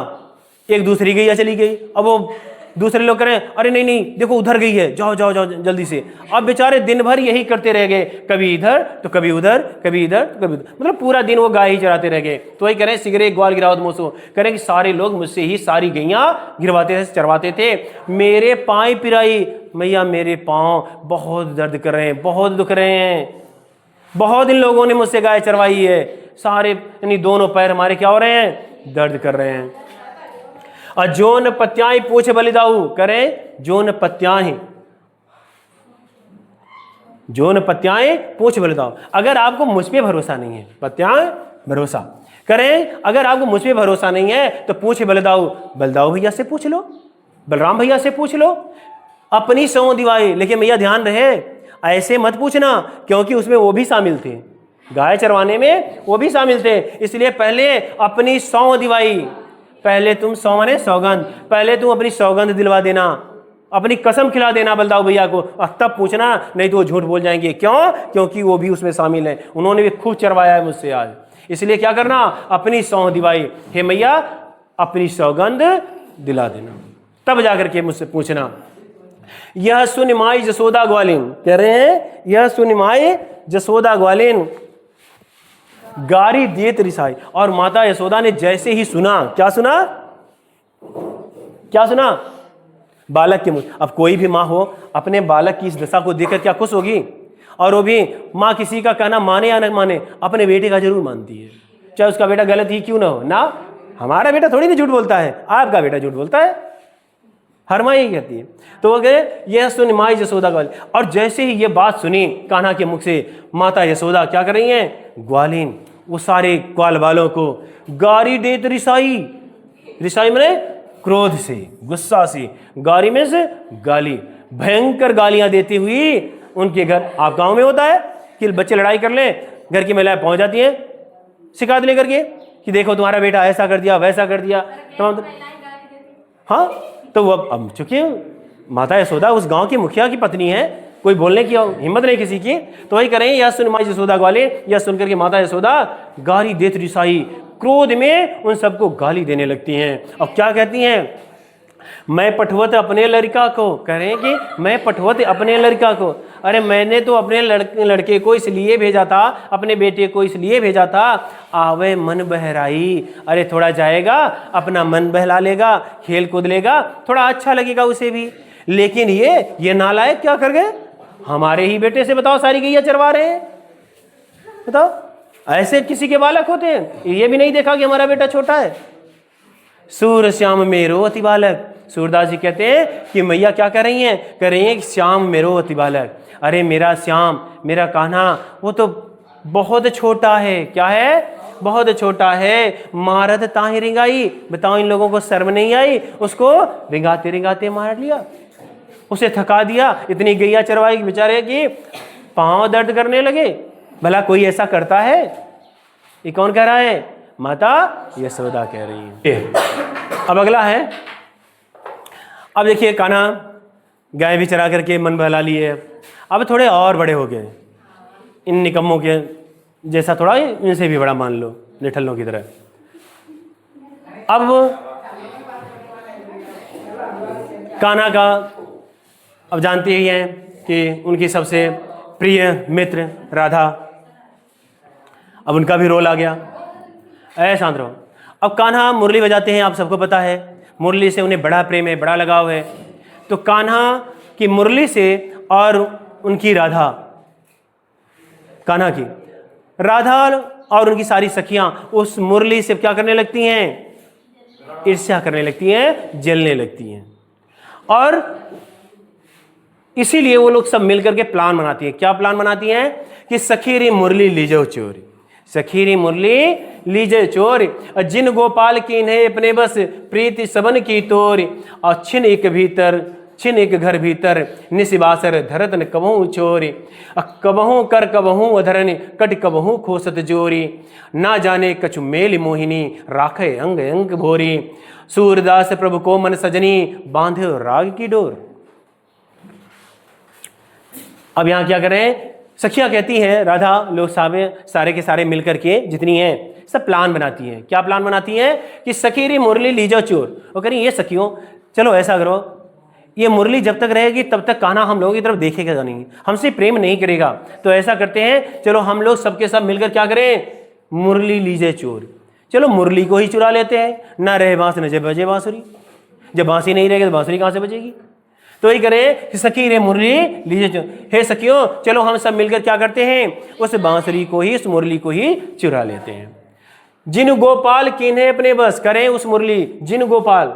एक दूसरी गैया चली गई। अब वो दूसरे लोग करें, अरे नहीं नहीं देखो उधर गई है, जाओ जाओ जाओ जल्दी से। अब बेचारे दिन भर यही करते रह गए, कभी इधर तो कभी उधर, कभी इधर तो कभी उधर, मतलब पूरा दिन वो गाय ही चराते रह गए। तो वही करें सिगरे ग्वाल गिरावत मोसो, करें कि सारे लोग मुझसे ही सारी गैया गिरवाते थे, चरवाते थे। मेरे पाँव पिराई, मैया मेरे पाँव बहुत दर्द कर रहे हैं, बहुत दुख रहे हैं, बहुत इन लोगों ने मुझसे गाय चरवाई है, सारे यानी दोनों पैर हमारे क्या हो रहे हैं, दर्द कर रहे हैं। और जोन पत्याई पूछ बलिदाऊ, करें जोन पत्याई, जोन पत्याएं पूछ बलिदाऊ। अगर आपको मुझ पे भरोसा नहीं है, पत्याएं भरोसा करें, अगर आपको मुझ पे भरोसा नहीं है तो पूछ बलिदाऊ, बलदाऊ भैया से पूछ लो, बलराम भैया से पूछ लो, अपनी सौ दिवाई। लेकिन भैया ध्यान रहे, ऐसे मत पूछना, क्योंकि उसमें वो भी शामिल थे, गाय चरवाने में वो भी शामिल थे। इसलिए पहले अपनी सौ दिवाई, पहले तुम सौ माने सौगंध, पहले तुम अपनी सौगंध दिलवा देना, अपनी कसम खिला देना बलदाऊ भैया को, और तब पूछना, नहीं तो वो झूठ बोल जाएंगे। क्यों, क्योंकि वो भी उसमें शामिल है, उन्होंने भी खूब चरवाया है मुझसे आज। इसलिए क्या करना, अपनी सौ दिवाई, हे मैया अपनी सौगंध दिला देना, तब जाकर के मुझसे पूछना। यह सुन माई जसोदा ग्वालिन, कह रहे हैं यह सुन माई जसोदा ग्वालिन गारी देत रिसाई। और माता यशोदा ने जैसे ही सुना, क्या सुना, क्या सुना, बालक के मुंह। अब कोई भी माँ हो अपने बालक की इस दशा को देखकर क्या खुश होगी, और वो भी माँ किसी का कहना माने या न माने, अपने बेटे का जरूर मानती है, चाहे उसका बेटा गलत ही क्यों ना हो ना। हमारा बेटा थोड़ी नहीं झूठ बोलता है, आपका बेटा झूठ बोलता है। हर माँ यही कहती है। तो वो कहे यह सुन माई यशोदा ग्वालिन। और जैसे ही ये बात सुनी कान्हा के मुख से, माता यशोदा क्या कर रही हैं? ग्वालिन वो सारे ग्वाल वालों को गारी देत रिसाई। रिसाई मैंने क्रोध से, गुस्सा से, गारी में से गाली, भयंकर गालियां देती हुई उनके घर। आप गांव में होता है कि बच्चे लड़ाई कर ले, घर की महिलाएं पहुंच जाती हैं शिकायत लेकर के कि देखो तुम्हारा बेटा ऐसा कर दिया, वैसा कर दिया। हाँ, तो वो अब चूंकि माता यशोदा उस गांव की मुखिया की पत्नी है, कोई बोलने की हिम्मत नहीं किसी की, तो वही करें यह सुन माई यशोदा ग्वालिन। यह सुनकर के माता यशोदा गाली देत रिसाई, क्रोध में उन सबको गाली देने लगती हैं। अब क्या कहती हैं? मैं पठवत अपने लड़का को, कह रहे हैं कि मैं पठवत अपने लड़का को। अरे मैंने तो अपने लड़के को इसलिए भेजा था, अपने बेटे को इसलिए भेजा था, आवे मन बहराई। अरे थोड़ा जाएगा, अपना मन बहला लेगा, खेल कूद लेगा, थोड़ा अच्छा लगेगा उसे भी। लेकिन ये नालायक क्या कर गए? हमारे ही बेटे से बताओ सारी गैया चरवा रहे हैं। बताओ, ऐसे किसी के बालक होते हैं? ये भी नहीं देखा कि हमारा बेटा छोटा है। सूर श्याम मेरो अति बालक। सूरदास जी कहते हैं कि मैया क्या कर रही हैं? कह रही हैं कि श्याम मेरो अति बालक। अरे मेरा श्याम, मेरा कान्हा, वो तो बहुत छोटा है। क्या है? बहुत छोटा है। मारत ताहि रिंगाई। बताओ, इन लोगों को शर्म नहीं आई? उसको रिंगाते रिंगाते मार लिया, उसे थका दिया। इतनी गैया चरवाई बेचारे की पांव दर्द करने लगे। भला कोई ऐसा करता है? ये कौन कह रहा है? माता यशोदा कह रही है। अब अगला है, अब देखिए कान्हा गाय भी चरा करके मन बहला लिए। अब थोड़े और बड़े हो गए, इन निकम्मों के जैसा, थोड़ा इनसे भी बड़ा मान लो, निठल्लों की तरह। अब कान्हा का, अब जानते ही हैं कि उनकी सबसे प्रिय मित्र राधा, अब उनका भी रोल आ गया। ऐ शांत रहो। अब कान्हा मुरली बजाते हैं, आप सबको पता है, मुरली से उन्हें बड़ा प्रेम है, बड़ा लगाव है। तो कान्हा की मुरली से और उनकी राधा, कान्हा की राधा और उनकी सारी सखियां उस मुरली से क्या करने लगती हैं? ईर्ष्या करने लगती हैं, जलने लगती हैं। और इसीलिए वो लोग सब मिलकर के प्लान बनाती हैं। क्या प्लान बनाती हैं? कि सखीरी मुरली लीजो चोरी, सखीरी मुरली लीजे चोरी, जिन गोपाल की इन्हें अपने बस, प्रीति सबन की तोरी। और छिन एक भीतर, छिन एक घर भीतर, निशिबासर धरत न कबहू चोरी। कबहू कर कबहू अधरन, कट कबहू खोसत जोरी। ना जाने कछु मेल मोहिनी, राखे अंग अंग भोरी। सूरदास प्रभु को मन सजनी, बांधे राग की डोर। अब यहां क्या करें? सखियां कहती हैं, राधा लोग सारे के सारे मिलकर के जितनी हैं सब प्लान बनाती हैं। क्या प्लान बनाती हैं? कि सखीरी मुरली लीजो चोर। वो करें ये सखियों, चलो ऐसा करो, ये मुरली जब तक रहेगी तब तक कान्हा हम लोगों की तरफ देखेगा नहीं, हमसे प्रेम नहीं करेगा। तो ऐसा करते हैं, चलो हम लोग सबके सब मिलकर क्या करें? मुरली लीजे चोर। चलो मुरली को ही चुरा लेते हैं, ना रहे बांस न जब बजे बांसुरी। जब बांसी नहीं रहेगी तो बांसुरी कहां से बजेगी? तो ही करें कि सखी रे मुरली लीजिए चोर। हे सखियों, चलो हम सब मिलकर क्या करते हैं? उस बांसुरी को ही, उस मुरली को ही चुरा लेते हैं। जिन गोपाल किन्हें अपने बस, करें उस मुरली, जिन गोपाल,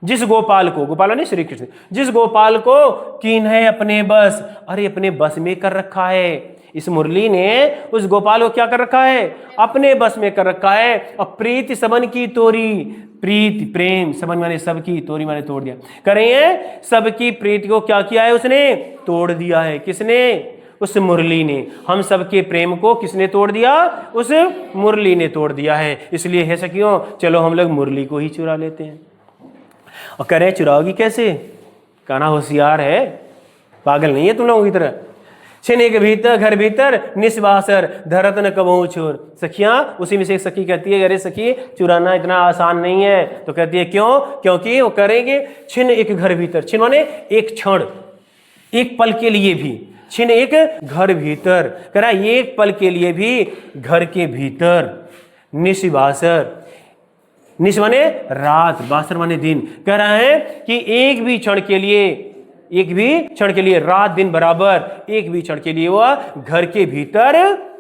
जिस गोपाल को, गोपाल नहीं श्री कृष्ण, जिस गोपाल को किन्हें अपने बस, अरे अपने बस में कर रखा है। इस मुरली ने उस गोपाल को क्या कर रखा है? अपने बस में कर रखा है। और प्रीति सबन की तोरी, प्रीति प्रेम, सबन माने सबकी, तोरी माने तोड़ दिया। करें सबकी प्रीति को क्या किया है? उसने तोड़ दिया है। किसने? उस मुरली ने। हम सबके प्रेम को किसने तोड़ दिया? उस मुरली ने तोड़ दिया है। इसलिए है सखियों, चलो हम लोग मुरली को ही चुरा लेते हैं। और करें चुराओगी कैसे? कान्हा होशियार है, पागल नहीं है तुम लोगों की तरह। छिने के भीतर, घर भीतर, निस्वासर धरत न कबहू चोर। सखियां, उसी में से एक सखी कहती है, अरे सखी चुराना इतना आसान नहीं है। तो कहती है क्यों? क्योंकि वो करेंगे छिन एक घर भीतर, छिन माने एक क्षण, एक पल के लिए भी, छिन एक घर भीतर, कह रहा है एक पल के लिए भी घर के भीतर, निशिबासर, निश माने रात, बासर माने दिन, कह रहा है कि एक भी क्षण के लिए, एक भी क्षण के लिए, रात दिन बराबर, एक भी क्षण के लिए वह घर के भीतर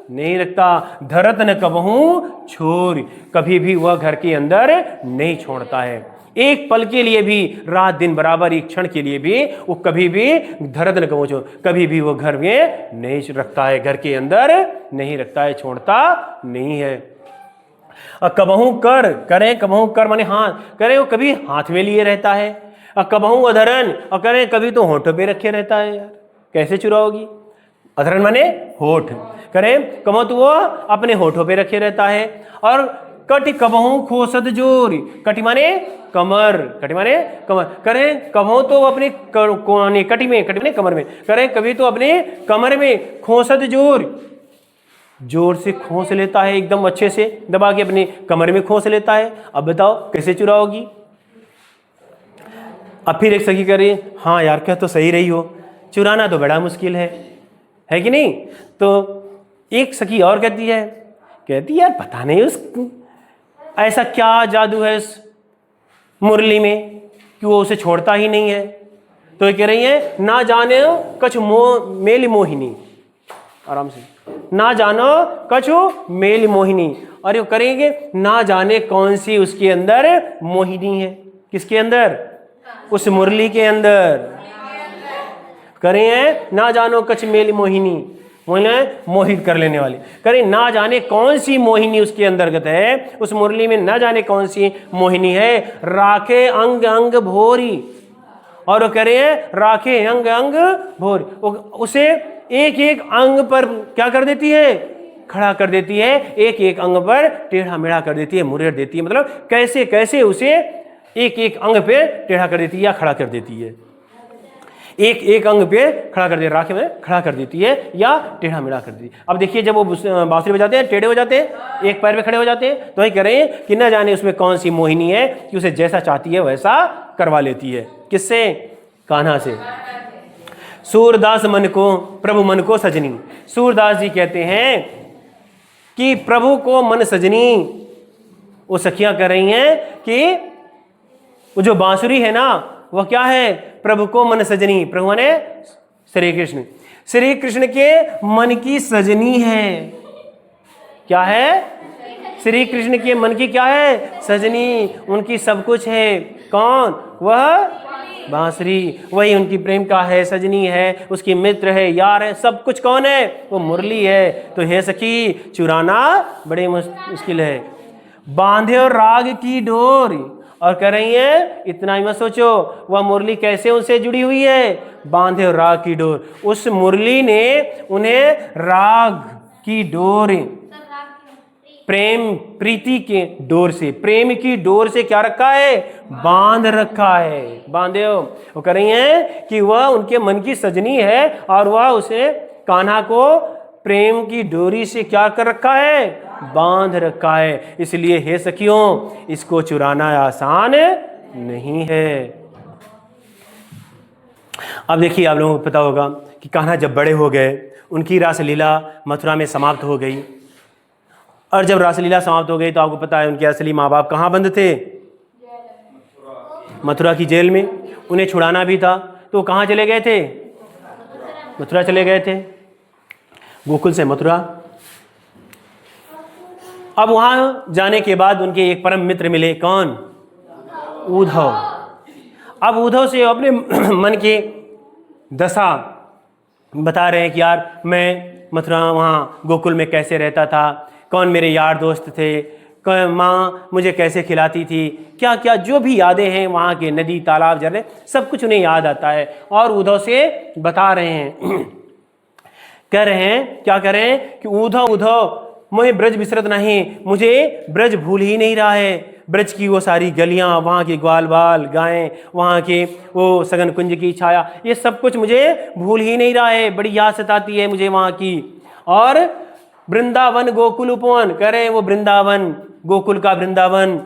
नहीं रखता। धरत न कबहू छोर, कभी भी वह घर के अंदर नहीं छोड़ता है। एक पल के लिए भी, रात दिन बराबर, एक क्षण के लिए भी वो कभी भी धरत न कबहू छोर, कभी भी वो घर में नहीं रखता है, घर के अंदर नहीं रखता है, छोड़ता नहीं है। कबहू कर, करें कबहू कर माने हाथ, करें वो कभी हाथ में लिए रहता है। कबहू अधरन, और करें कभी तो होठों पे रखे रहता है। यार कैसे चुराओगी? अधरन माने होठ, करें कबहू तो वो अपने होठों पे रखे रहता है। और कटि कबहू खोसत जोर, कटि माने कमर, कटि माने कमर, करें कबहू तो अपनी कटि में, कटि माने कमर में, करें कभी तो अपने कमर में खोसत जोर, जोर से खोस लेता है, एकदम अच्छे से दबा के अपने कमर में खोस लेता है। अब बताओ कैसे चुराओगी? अब फिर एक सखी कह रही है, हाँ यार क्या तो सही रही हो, चुराना तो बड़ा मुश्किल है कि नहीं? तो एक सखी और कहती है, कहती यार पता नहीं उस ऐसा क्या जादू है इस मुरली में कि वो उसे छोड़ता ही नहीं है। तो ये कह रही है, ना जाने कछु मेली मोहिनी, आराम से, ना जानो कछु मेली मोहिनी। और ये करेंगे, ना जाने कौन सी उसके अंदर मोहिनी है। किसके अंदर? उस मुरली के अंदर। करें ना जानो कछ मेली मोहिनी, मोहित कर लेने वाली। करें ना जाने कौन सी मोहिनी उसके अंतर्गत है, उस मुरली में ना जाने कौन सी मोहिनी है। राखे अंग अंग भोरी, और वो करें राखे अंग अंग भोरी, उसे एक एक अंग पर क्या कर देती है? खड़ा कर देती है, एक एक अंग पर टेढ़ा मेढ़ा कर देती है, मुरेर देती है। मतलब कैसे कैसे उसे एक एक अंग पे टेढ़ा कर देती है या खड़ा कर देती है, एक एक अंग पे खड़ा कर दे, राखे में खड़ा कर देती है या टेढ़ा मेढ़ा कर देती है। अब देखिए जब वो बांसुरी बजाते हैं, टेढ़े हो जाते हैं, एक पैर पे खड़े हो जाते हैं, तो वही कह रहे हैं कि न जाने उसमें कौन सी मोहिनी है कि उसे जैसा चाहती है वैसा करवा लेती है। किससे? कान्हा से। सूरदास मन को, प्रभु मन को सजनी। सूरदास जी कहते हैं कि प्रभु को मन सजनी। वो सखियां कह रही हैं कि वो जो बांसुरी है ना, वह क्या है? प्रभु को मन सजनी। प्रभु माने श्री कृष्ण, श्री कृष्ण के मन की सजनी है। क्या है? श्री कृष्ण के मन की क्या है? सजनी, उनकी सब कुछ है। कौन? वह बांसुरी, वही उनकी प्रेम का है, सजनी है, उसकी मित्र है, यार है, सब कुछ कौन है? वो मुरली है। तो हे सखी, चुराना बड़े मुश्किल है। बांधे और राग की डोर, और कह रही है इतना ही मत सोचो, वह मुरली कैसे उनसे जुड़ी हुई है? बांधे और राग की डोर। उस मुरली ने उन्हें राग की डोर, प्रेम प्रीति के डोर से, प्रेम की डोर से क्या रखा है? बांध रखा है। बांधे हो, वो कह रही हैं कि वह उनके मन की सजनी है और वह उसे, कान्हा को प्रेम की डोरी से क्या कर रखा है? बांध रखा है। इसलिए हे सखियों, इसको चुराना आसान नहीं है। अब देखिए, आप लोगों को पता होगा कि कान्हा जब बड़े हो गए, उनकी रासलीला मथुरा में समाप्त हो गई। और जब रासलीला समाप्त हो गई तो आपको पता है उनके असली माँ बाप कहाँ बंद थे? मथुरा की जेल में। उन्हें छुड़ाना भी था तो कहाँ चले गए थे? मथुरा चले गए थे, गोकुल से मथुरा। अब वहां जाने के बाद उनके एक परम मित्र मिले। कौन? उद्धव। अब उद्धव से अपने मन के दशा बता रहे हैं कि यार मैं मथुरा, वहाँ गोकुल में कैसे रहता था, कौन मेरे यार दोस्त थे, माँ मुझे कैसे खिलाती थी, क्या क्या जो भी यादें हैं वहाँ के, नदी तालाब झरने, सब कुछ उन्हें याद आता है। और उद्धव से बता रहे हैं, कह रहे हैं, क्या कह रहे हैं कि उद्धव उद्धव मुझे ब्रज विसरत नहीं, मुझे ब्रज भूल ही नहीं रहा है। ब्रज की वो सारी गलियां, वहाँ के ग्वाल बाल गायें, वहाँ के वो सघन कुंज की छाया, ये सब कुछ मुझे भूल ही नहीं रहा है। बड़ी याद सताती है मुझे वहाँ की। और वृंदावन गोकुल उपवन, कह रहे हैं वो वृंदावन, गोकुल का वृंदावन,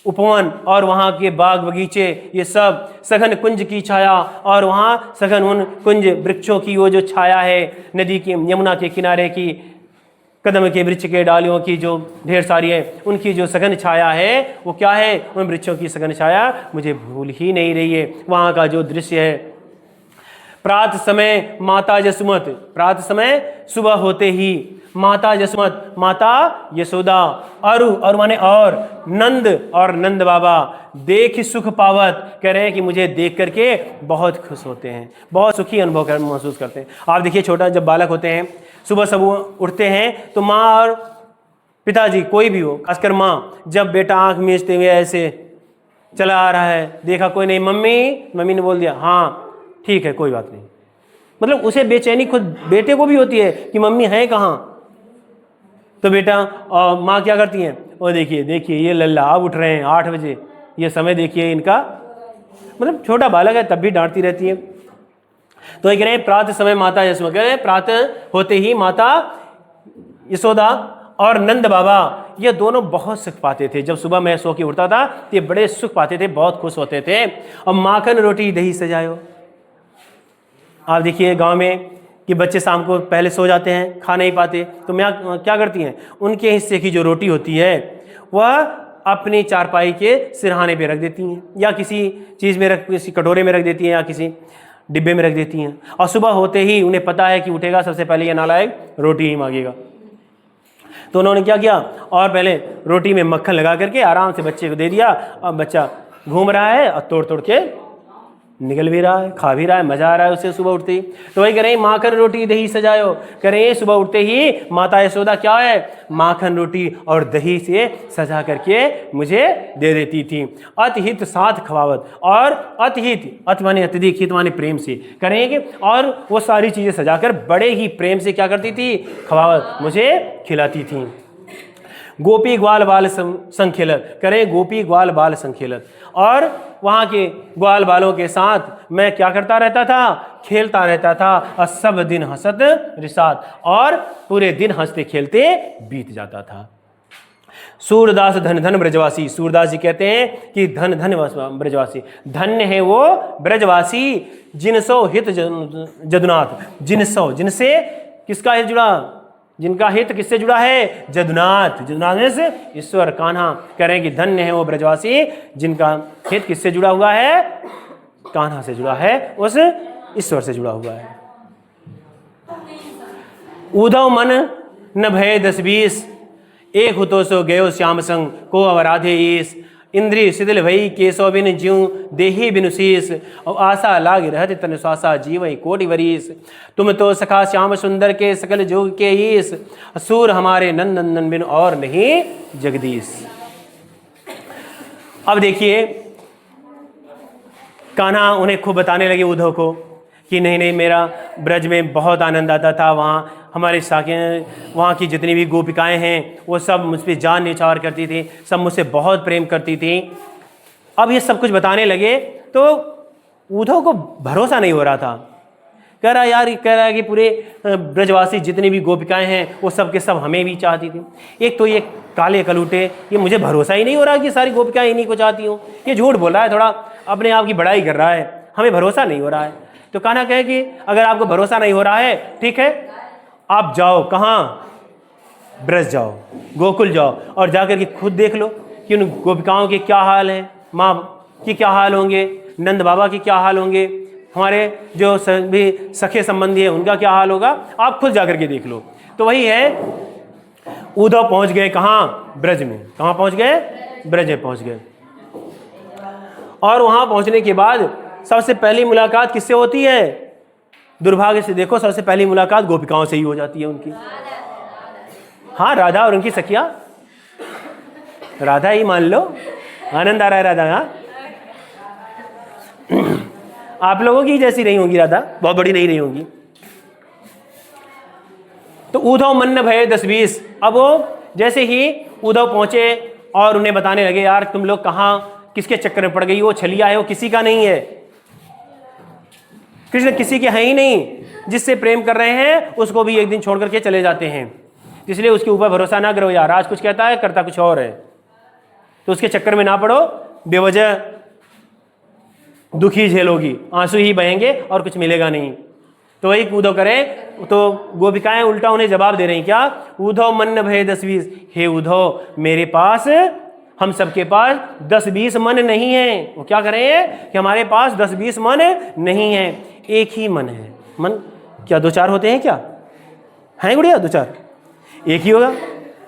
उपवन और वहाँ के बाग बगीचे, ये सब सघन कुंज की छाया, और वहाँ सघन उन कुंज वृक्षों की वो जो छाया है, नदी की, यमुना के किनारे की, कदम के वृक्ष के डालियों की जो ढेर सारी है, उनकी जो सघन छाया है, वो क्या है? उन वृक्षों की सघन छाया मुझे भूल ही नहीं रही है। वहाँ का जो दृश्य है, प्रात समय माता जसुमत, प्रात समय सुबह होते ही, माता जसुमत माता यशोदा, अरु माने और, नंद और नंद बाबा, देख सुख पावत, कह रहे हैं कि मुझे देख करके बहुत खुश होते हैं, बहुत सुखी अनुभव महसूस करते हैं। आप देखिए छोटा जब बालक होते हैं, सुबह सब उठते हैं तो माँ और पिताजी कोई भी हो, खासकर माँ, जब बेटा आंख मीचते हुए ऐसे चला आ रहा है, देखा कोई नहीं, मम्मी ने बोल दिया हाँ ठीक है कोई बात नहीं, मतलब उसे बेचैनी खुद बेटे को भी होती है कि मम्मी है कहाँ। तो बेटा और माँ क्या करती हैं, वो देखिए ये लल्ला अब उठ रहे हैं 8 बजे, ये समय देखिए इनका, मतलब छोटा बालक है तब भी डांटती रहती है। तो ये कह रहे हैं प्रात समय माता यशोदा, कह रहे हैं प्रातः होते ही माता यशोदा और नंद बाबा ये दोनों बहुत सुख पाते थे। जब सुबह मैं सो के उठता था तो ये बड़े सुख पाते थे, बहुत खुश होते थे। और माखन रोटी दही सजायो, आप देखिए गांव में कि बच्चे शाम को पहले सो जाते हैं, खा नहीं पाते, तो मैं क्या करती हैं, उनके हिस्से की जो रोटी होती है वह अपनी चारपाई के सिरहाने पे रख देती हैं, या किसी चीज़ में किसी कटोरे में रख देती हैं, या किसी डिब्बे में रख देती हैं। और सुबह होते ही उन्हें पता है कि उठेगा सबसे पहले ये नालायक रोटी ही मांगेगा। तो उन्होंने क्या किया, और पहले रोटी में मक्खन लगा करके आराम से बच्चे को दे दिया, और बच्चा घूम रहा है और तोड़ तोड़ के निकल भी रहा है, खा भी रहा है, मजा आ रहा है उसे सुबह उठते ही। तो वही कह रहे हैं माखन रोटी दही सजायो, कह रहे हैं सुबह उठते ही माता यशोदा क्या है, माखन रोटी और दही से सजा करके मुझे दे देती थी। अतहित साथ खवावत, और अतहित, अत माने अत्यधिक, हित माने प्रेम से, कह रहे हैं कि और वो सारी चीजें सजाकर बड़े ही प्रेम से क्या करती थी, खवावत, मुझे खिलाती थी। गोपी ग्वाल बाल संखेलत, करें गोपी ग्वाल बाल संखेलत, और वहाँ के ग्वाल बालों के साथ मैं क्या करता रहता था, खेलता रहता था। और सब दिन हंसत रिसात, और पूरे दिन हंसते खेलते बीत जाता था। सूरदास धन धन ब्रजवासी, सूरदास जी कहते हैं कि धन धन ब्रजवासी, धन्य है वो ब्रजवासी, जिनसो हित जदुनाथ, जिनसो, जिनसे किसका हित जुड़ा, जिनका हित किससे जुड़ा है, जदुनाथ, जदुनाथ से ईश्वर कान्हा, कह रहे हैं कि धन्य है वो ब्रजवासी जिनका हित किससे जुड़ा हुआ है, कान्हा से जुड़ा है, उस ईश्वर से जुड़ा हुआ है। उधव मन न भय 10-20, एक हुतो सो गयो श्याम संग, को अवराधे ईस, इंद्रिय शिथिल भई केशव बिन ज्यों देही बिनु शीस, और आशा लाग रहत तन श्वासा जीवई कोटि वरीस, तुम तो सखा श्याम सुंदर के सकल जोग के ईस, सूर हमारे नंदन बिन और नहीं जगदीश। अब देखिए कान्हा उन्हें खूब बताने लगे उद्धव को कि नहीं मेरा ब्रज में बहुत आनंद आता था, वहाँ हमारे साकें, वहाँ की जितनी भी गोपिकाएं हैं वो सब मुझ पर जान न्यौछावर करती थी, सब मुझसे बहुत प्रेम करती थी। अब ये सब कुछ बताने लगे तो उद्धव को भरोसा नहीं हो रहा था, कह रहा यार, कह रहा है कि पूरे ब्रजवासी जितनी भी गोपिकाएं हैं वो सब के सब हमें भी चाहती थी। एक तो ये काले कलूटे, ये मुझे भरोसा ही नहीं हो रहा कि सारी गोपिकाएं इन्हीं को चाहती हूँ, ये झूठ बोल रहा है, थोड़ा अपने आप की बड़ाई कर रहा है, हमें भरोसा नहीं हो रहा है। तो कान्हा कहे कि अगर आपको भरोसा नहीं हो रहा है ठीक है, आप जाओ, कहाँ, ब्रज जाओ, गोकुल जाओ, और जाकर के खुद देख लो कि उन गोपिकाओं के क्या हाल है, माँ की क्या हाल होंगे, नंद बाबा की क्या हाल होंगे, हमारे जो भी सखे संबंधी है उनका क्या हाल होगा, आप खुद जाकर के देख लो। तो वही है, उद्धव पहुंच गए कहाँ, ब्रज में। कहाँ पहुंच गए, ब्रज में पहुंच गए। और वहां पहुंचने के बाद सबसे पहली मुलाकात किससे होती है, दुर्भाग्य से देखो सबसे पहली मुलाकात गोपिकाओं से ही हो जाती है उनकी। हाँ, राधा और उनकी सखिया, राधा ही मान लो, आनंद आ रहा है राधा। हाँ, आप लोगों की जैसी नहीं होगी राधा, बहुत बड़ी नहीं होगी। तो उद्धव मन न भय 10-20, अब वो जैसे ही उद्धव पहुंचे और उन्हें बताने लगे यार तुम लोग कहाँ किसके चक्कर में पड़ गई, वो छलिया है, वो किसी का नहीं है, कृष्ण किसी के हैं ही नहीं, जिससे प्रेम कर रहे हैं उसको भी एक दिन छोड़ करके चले जाते हैं, इसलिए उसके ऊपर भरोसा ना करो यार, आज कुछ कहता है करता कुछ और है, तो उसके चक्कर में ना पड़ो, बेवजह दुखी झेलोगी, आंसू ही बहेंगे और कुछ मिलेगा नहीं। तो वही उद्धव करें, तो गोपिकाएं उल्टा उन्हें जवाब दे रही, क्या, उद्धव मन न भय 10-20, हे उद्धव मेरे पास, हम सबके पास 10-20 मन नहीं है। वो क्या करें कि हमारे पास 10-20 मन नहीं है, एक ही मन है। मन क्या दो चार होते हैं क्या? हैं गुड़िया? दो चार एक ही होगा?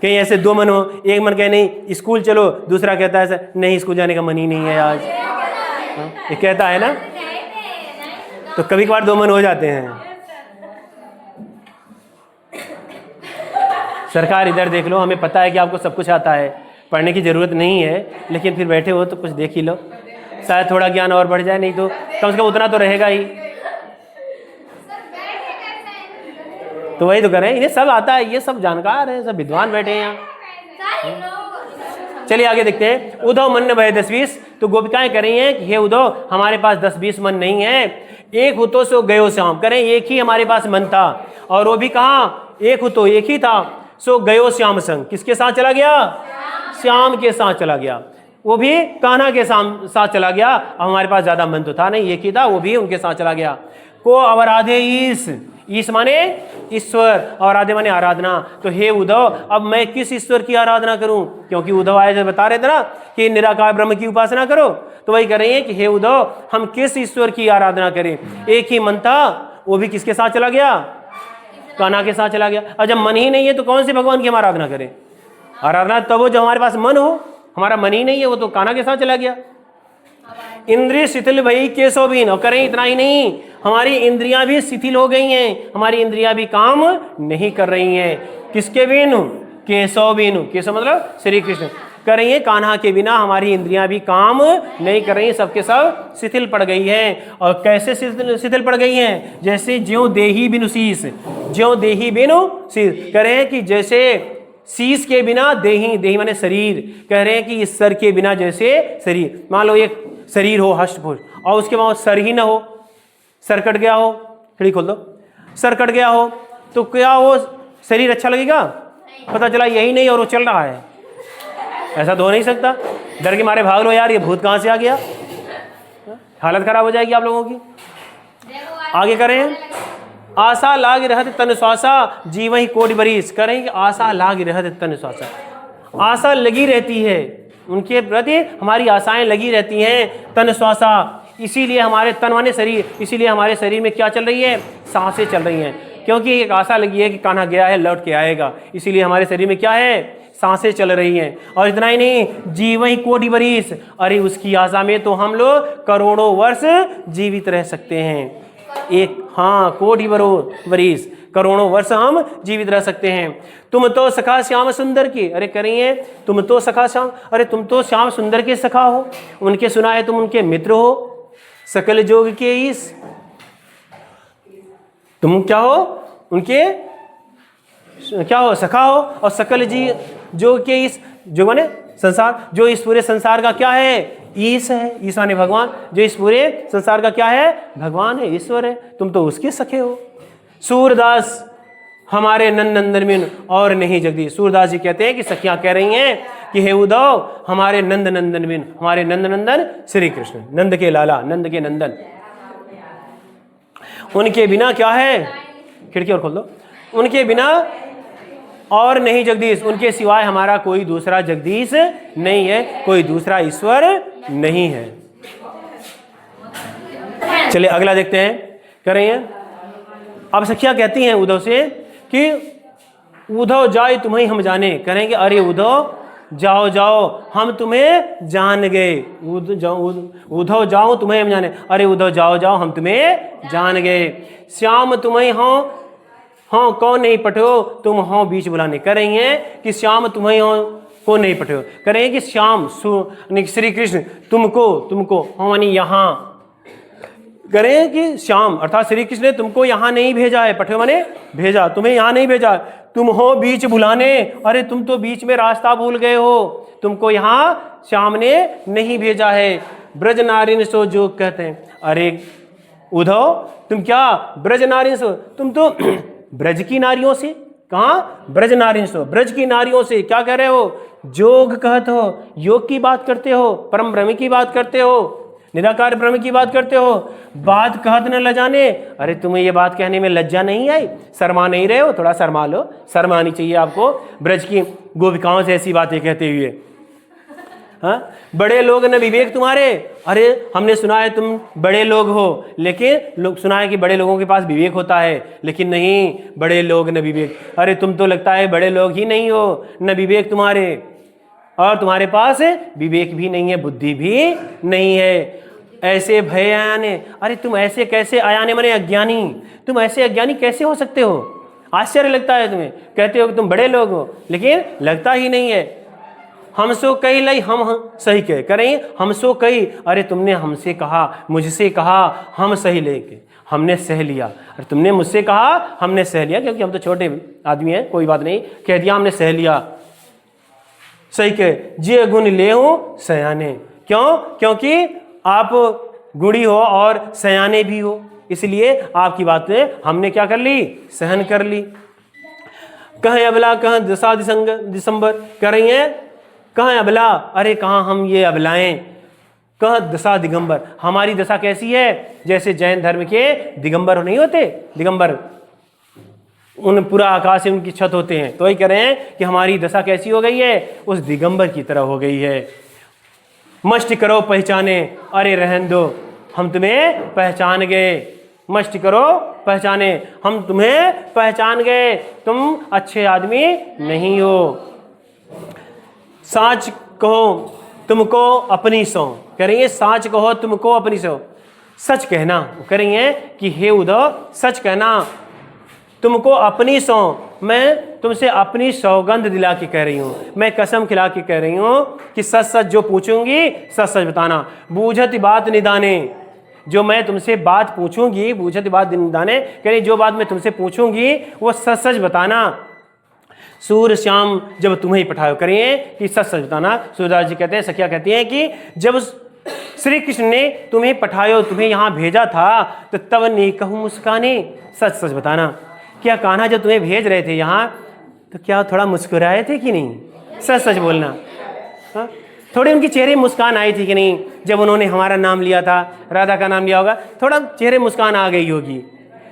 कहीं ऐसे दो मन हो, एक मन कहे नहीं स्कूल चलो, दूसरा कहता है नहीं स्कूल जाने का मन ही नहीं है आज, ये कहता है ना, तो कभी कभार दो मन हो जाते हैं। सरकार इधर देख लो, हमें पता है कि आपको सब कुछ आता है, पढ़ने की ज़रूरत नहीं है, लेकिन फिर बैठे हो तो कुछ देख ही लो, शायद थोड़ा ज्ञान और बढ़ जाए, नहीं तो कम से कम उतना तो रहेगा ही। तो वही तो करें, इन्हें सब आता है, ये सब जानकार है, सब विद्वान बैठे हैं यहाँ। चलिए आगे देखते हैं। उद्धव मन भय 10-20। तो गोपिकाएं कह रही हैं कि हे उद्धव, हमारे पास 10-20 मन नहीं है, एक हो तो सो गयो श्याम। करें एक ही हमारे पास मन था, और वो भी कहाँ, एक हो तो एक ही था, सो गयो श्याम संग। किसके साथ चला गया? श्याम के साथ चला गया, वो भी कान्हा के साथ चला गया। अब हमारे पास ज्यादा मन तो था नहीं, एक ही था, वो भी उनके साथ चला गया। को अवराधे ईश माने ईश्वर, और आधे माने आराधना। तो हे उद्धव, अब मैं किस ईश्वर की आराधना करूं? क्योंकि उद्धव आए जो बता रहे थे ना कि निराकार ब्रह्म की उपासना करो, तो वही कर रही है कि हे उद्धव, हम किस ईश्वर की आराधना करें? एक ही मन था, वो भी किसके साथ चला गया? कान्हा के साथ चला गया। और जब मन ही नहीं है तो कौन से भगवान की हम आराधना करें? आराधना तब वो जो हमारे पास मन हो, हमारा मन ही नहीं है, वो तो कान्हा के साथ चला गया। इंद्रिय शिथिल भई केशव बीन। और करें इतना ही नहीं, हमारी इंद्रियां भी शिथिल हो गई हैं, हमारी इंद्रियां भी काम नहीं कर रही हैं। किसके बिनु? केशव बिनु। केशव मतलब श्री कृष्ण। कर रही है कान्हा के बिना हमारी इंद्रियां भी काम नहीं कर रही, सबके सब शिथिल पड़ गई हैं। और कैसे शिथिल पड़ गई हैं? जैसे ज्यों देही बिनु शीस, ज्यों देही बिनु शीस। कह रहे हैं कि जैसे शीश के बिना देही, देही माने शरीर, कह रहे हैं कि इस सर के बिना जैसे शरीर, मान लो एक शरीर हो हष्टपुष्ट, और उसके बाद सर ही ना हो, सर कट गया हो, खिड़की खोल दो, सर कट गया हो तो क्या वो शरीर अच्छा लगेगा? पता चला यही नहीं और वो चल रहा है, ऐसा तो हो नहीं सकता। डर के मारे भाग लो यार, ये भूत कहाँ से आ गया, हालत खराब हो जाएगी आप लोगों की। आगे करें, आशा लाग रहत तन श्वासा जीव ही कोटि बरिस। करें आशा लाग रहत तन श्वासा, आशा लगी रहती है उनके प्रति, हमारी आशाएं लगी रहती हैं। तन श्वासा, इसीलिए हमारे तन माने शरीर, इसीलिए हमारे शरीर में क्या चल रही है? सांसें चल रही हैं, क्योंकि एक आशा लगी है कि कान्हा गया है लौट के आएगा, इसीलिए हमारे शरीर में क्या है? सांसें चल रही हैं। और इतना ही नहीं, जीव ही कोटि बरिस, अरे उसकी आशा में तो हम लोग करोड़ों वर्ष जीवित रह सकते हैं। एक हाँ कोटि बरिस, करोड़ों वर्ष हम जीवित रह सकते हैं। तुम तो सखा श्याम सुंदर की। अरे करिए, तुम तो सखा श्याम, अरे तुम तो श्याम सुंदर के सखा हो, उनके सुना है तुम उनके मित्र हो। सकल जोग के ईश, तुम क्या हो? उनके क्या हो? सखा हो। और सकल जी जोग के ईश, जो माने संसार, जो इस पूरे संसार का क्या है? ईश है। ईशा ने भगवान, जो इस पूरे संसार का क्या है? भगवान है, ईश्वर है। तुम तो उसके सखे हो। सूरदास हमारे नंदन बिन और नहीं जगदीश। सूरदास जी कहते हैं कि सखियां कह रही हैं कि हे उद्धव, हमारे नंद नंदन बिन, हमारे नंद नंदन श्री कृष्ण, नंद के लाला, नंद के नंदन, उनके बिना क्या है? खिड़की और खोल दो। उनके बिना और नहीं जगदीश, उनके सिवाय हमारा कोई दूसरा जगदीश नहीं है, कोई दूसरा ईश्वर नहीं है। चलिए अगला देखते हैं। कह रही हैं, अब सखियां कहती हैं उद्धव से कि उद्धव जाए तुम्हें हम जाने। करेंगे अरे उद्धव जाओ जाओ हम तुम्हें जान गए। उद्धव जाओ तुम्हें हम जाने, अरे उद्धव जाओ जाओ हम तुम्हें जान गए। श्याम तुम्हें हो हाँ कौन नहीं पठो, तुम हो बीच बुलाने। कर रही हैं कि श्याम तुम्हें हो को नहीं पठो। कर रही हैं कि श्याम श्री कृष्ण तुमको हाँ मानी यहाँ। करें कि श्याम अर्थात श्री कृष्ण ने तुमको यहाँ नहीं भेजा है, पठो माने भेजा, तुम्हें यहाँ नहीं भेजा, तुम हो बीच बुलाने। अरे तुम तो बीच में रास्ता भूल गए हो, तुमको यहाँ श्याम ने नहीं भेजा है। ब्रज नारिन सो जो कहते हैं। अरे उद्धव तुम क्या ब्रज नारिन सो, तुम तो ब्रज की नारियों से, कहाँ ब्रज नारिन सो, ब्रज की नारियों से क्या कह रहे हो? जोग कहते हो, योग की बात करते हो, परम ब्रह्म की बात करते हो, निराकार ब्रह्म की बात करते हो, बात कहत न लजाने। अरे तुम्हें ये बात कहने में लज्जा नहीं आई? शर्मा नहीं रहे हो? थोड़ा शर्मा लो, शर्मा आनी चाहिए आपको ब्रज की गोपिकाओं से ऐसी बातें कहते हुए। हाँ, बड़े लोग न विवेक तुम्हारे। अरे हमने सुना है तुम बड़े लोग हो, लेकिन लोग सुना है कि बड़े लोगों के पास विवेक होता है, लेकिन नहीं, बड़े लोग न विवेक। अरे तुम तो लगता है बड़े लोग ही नहीं हो, न विवेक तुम्हारे, और तुम्हारे पास विवेक भी नहीं है, बुद्धि भी नहीं है। ऐसे भय आयाने, अरे तुम ऐसे कैसे, आयाने माने अज्ञानी, तुम ऐसे अज्ञानी कैसे हो सकते हो? आश्चर्य लगता है तुम्हें, कहते हो कि तुम बड़े लोग हो, लेकिन लगता ही नहीं है। हम सो कही लई, हम सही कह करें, हम सो कही, अरे तुमने हमसे कहा, मुझसे कहा, हम सही लेके हमने सह लिया, और तुमने मुझसे कहा हमने सह लिया, क्योंकि हम तो छोटे आदमी हैं, कोई बात नहीं, कह दिया हमने सह लिया। सही कह, जे गुण ले हो सयाने, क्यों? क्योंकि आप गुणी हो और सयाने भी हो, इसलिए आपकी बातें हमने क्या कर ली, सहन कर ली। कहें अबला, कहाँ दशा दिसंबर कर रही हैं, कहाँ अबला, अरे कहाँ हम ये अबलाएं, कहाँ दशा दिगंबर, हमारी दशा कैसी है? जैसे जैन धर्म के दिगंबर नहीं होते, दिगंबर उन पूरा आकाश से उनकी छत होते हैं, तो वही कह रहे हैं कि हमारी दशा कैसी हो गई है, उस दिगंबर की तरह हो गई है। मष्ट करो पहचाने, अरे रहन दो, हम तुम्हें पहचान गए, मष्ट करो पहचाने, हम तुम्हें पहचान गए, तुम अच्छे आदमी नहीं हो। साच कहो तुमको अपनी सौ, करेंगे साच कहो तुमको अपनी सौ, सच कहना, करेंगे कि हे उद्धव सच कहना, तुमको अपनी सौ, मैं तुमसे अपनी सौगंध दिला के कह रही हूँ, मैं कसम खिला के कह रही हूँ कि सच सच जो पूछूंगी सच सच बताना। बूझत बात निदाने, जो मैं तुमसे बात पूछूंगी, बूझत बात निदाने, कह जो बात मैं तुमसे पूछूंगी वो सच सच बताना। सूर्य श्याम जब तुम्हें ही पठाओ, करिए कि सच सच बताना। सूरदास जी कहते हैं, सखिया कहती हैं कि जब श्री कृष्ण ने तुम्हें पठायो, तुम्हें यहाँ भेजा था, तो तब ने कहूँ मुस्काने, सच सच बताना। क्या कान्हा जब तुम्हें भेज रहे थे यहाँ, तो क्या थोड़ा मुस्कुराए थे कि नहीं? सच सच बोलना। हाँ, थोड़ी उनके चेहरे मुस्कान आई थी कि नहीं? जब उन्होंने हमारा नाम लिया था, राधा का नाम लिया होगा, थोड़ा चेहरे मुस्कान आ गई होगी।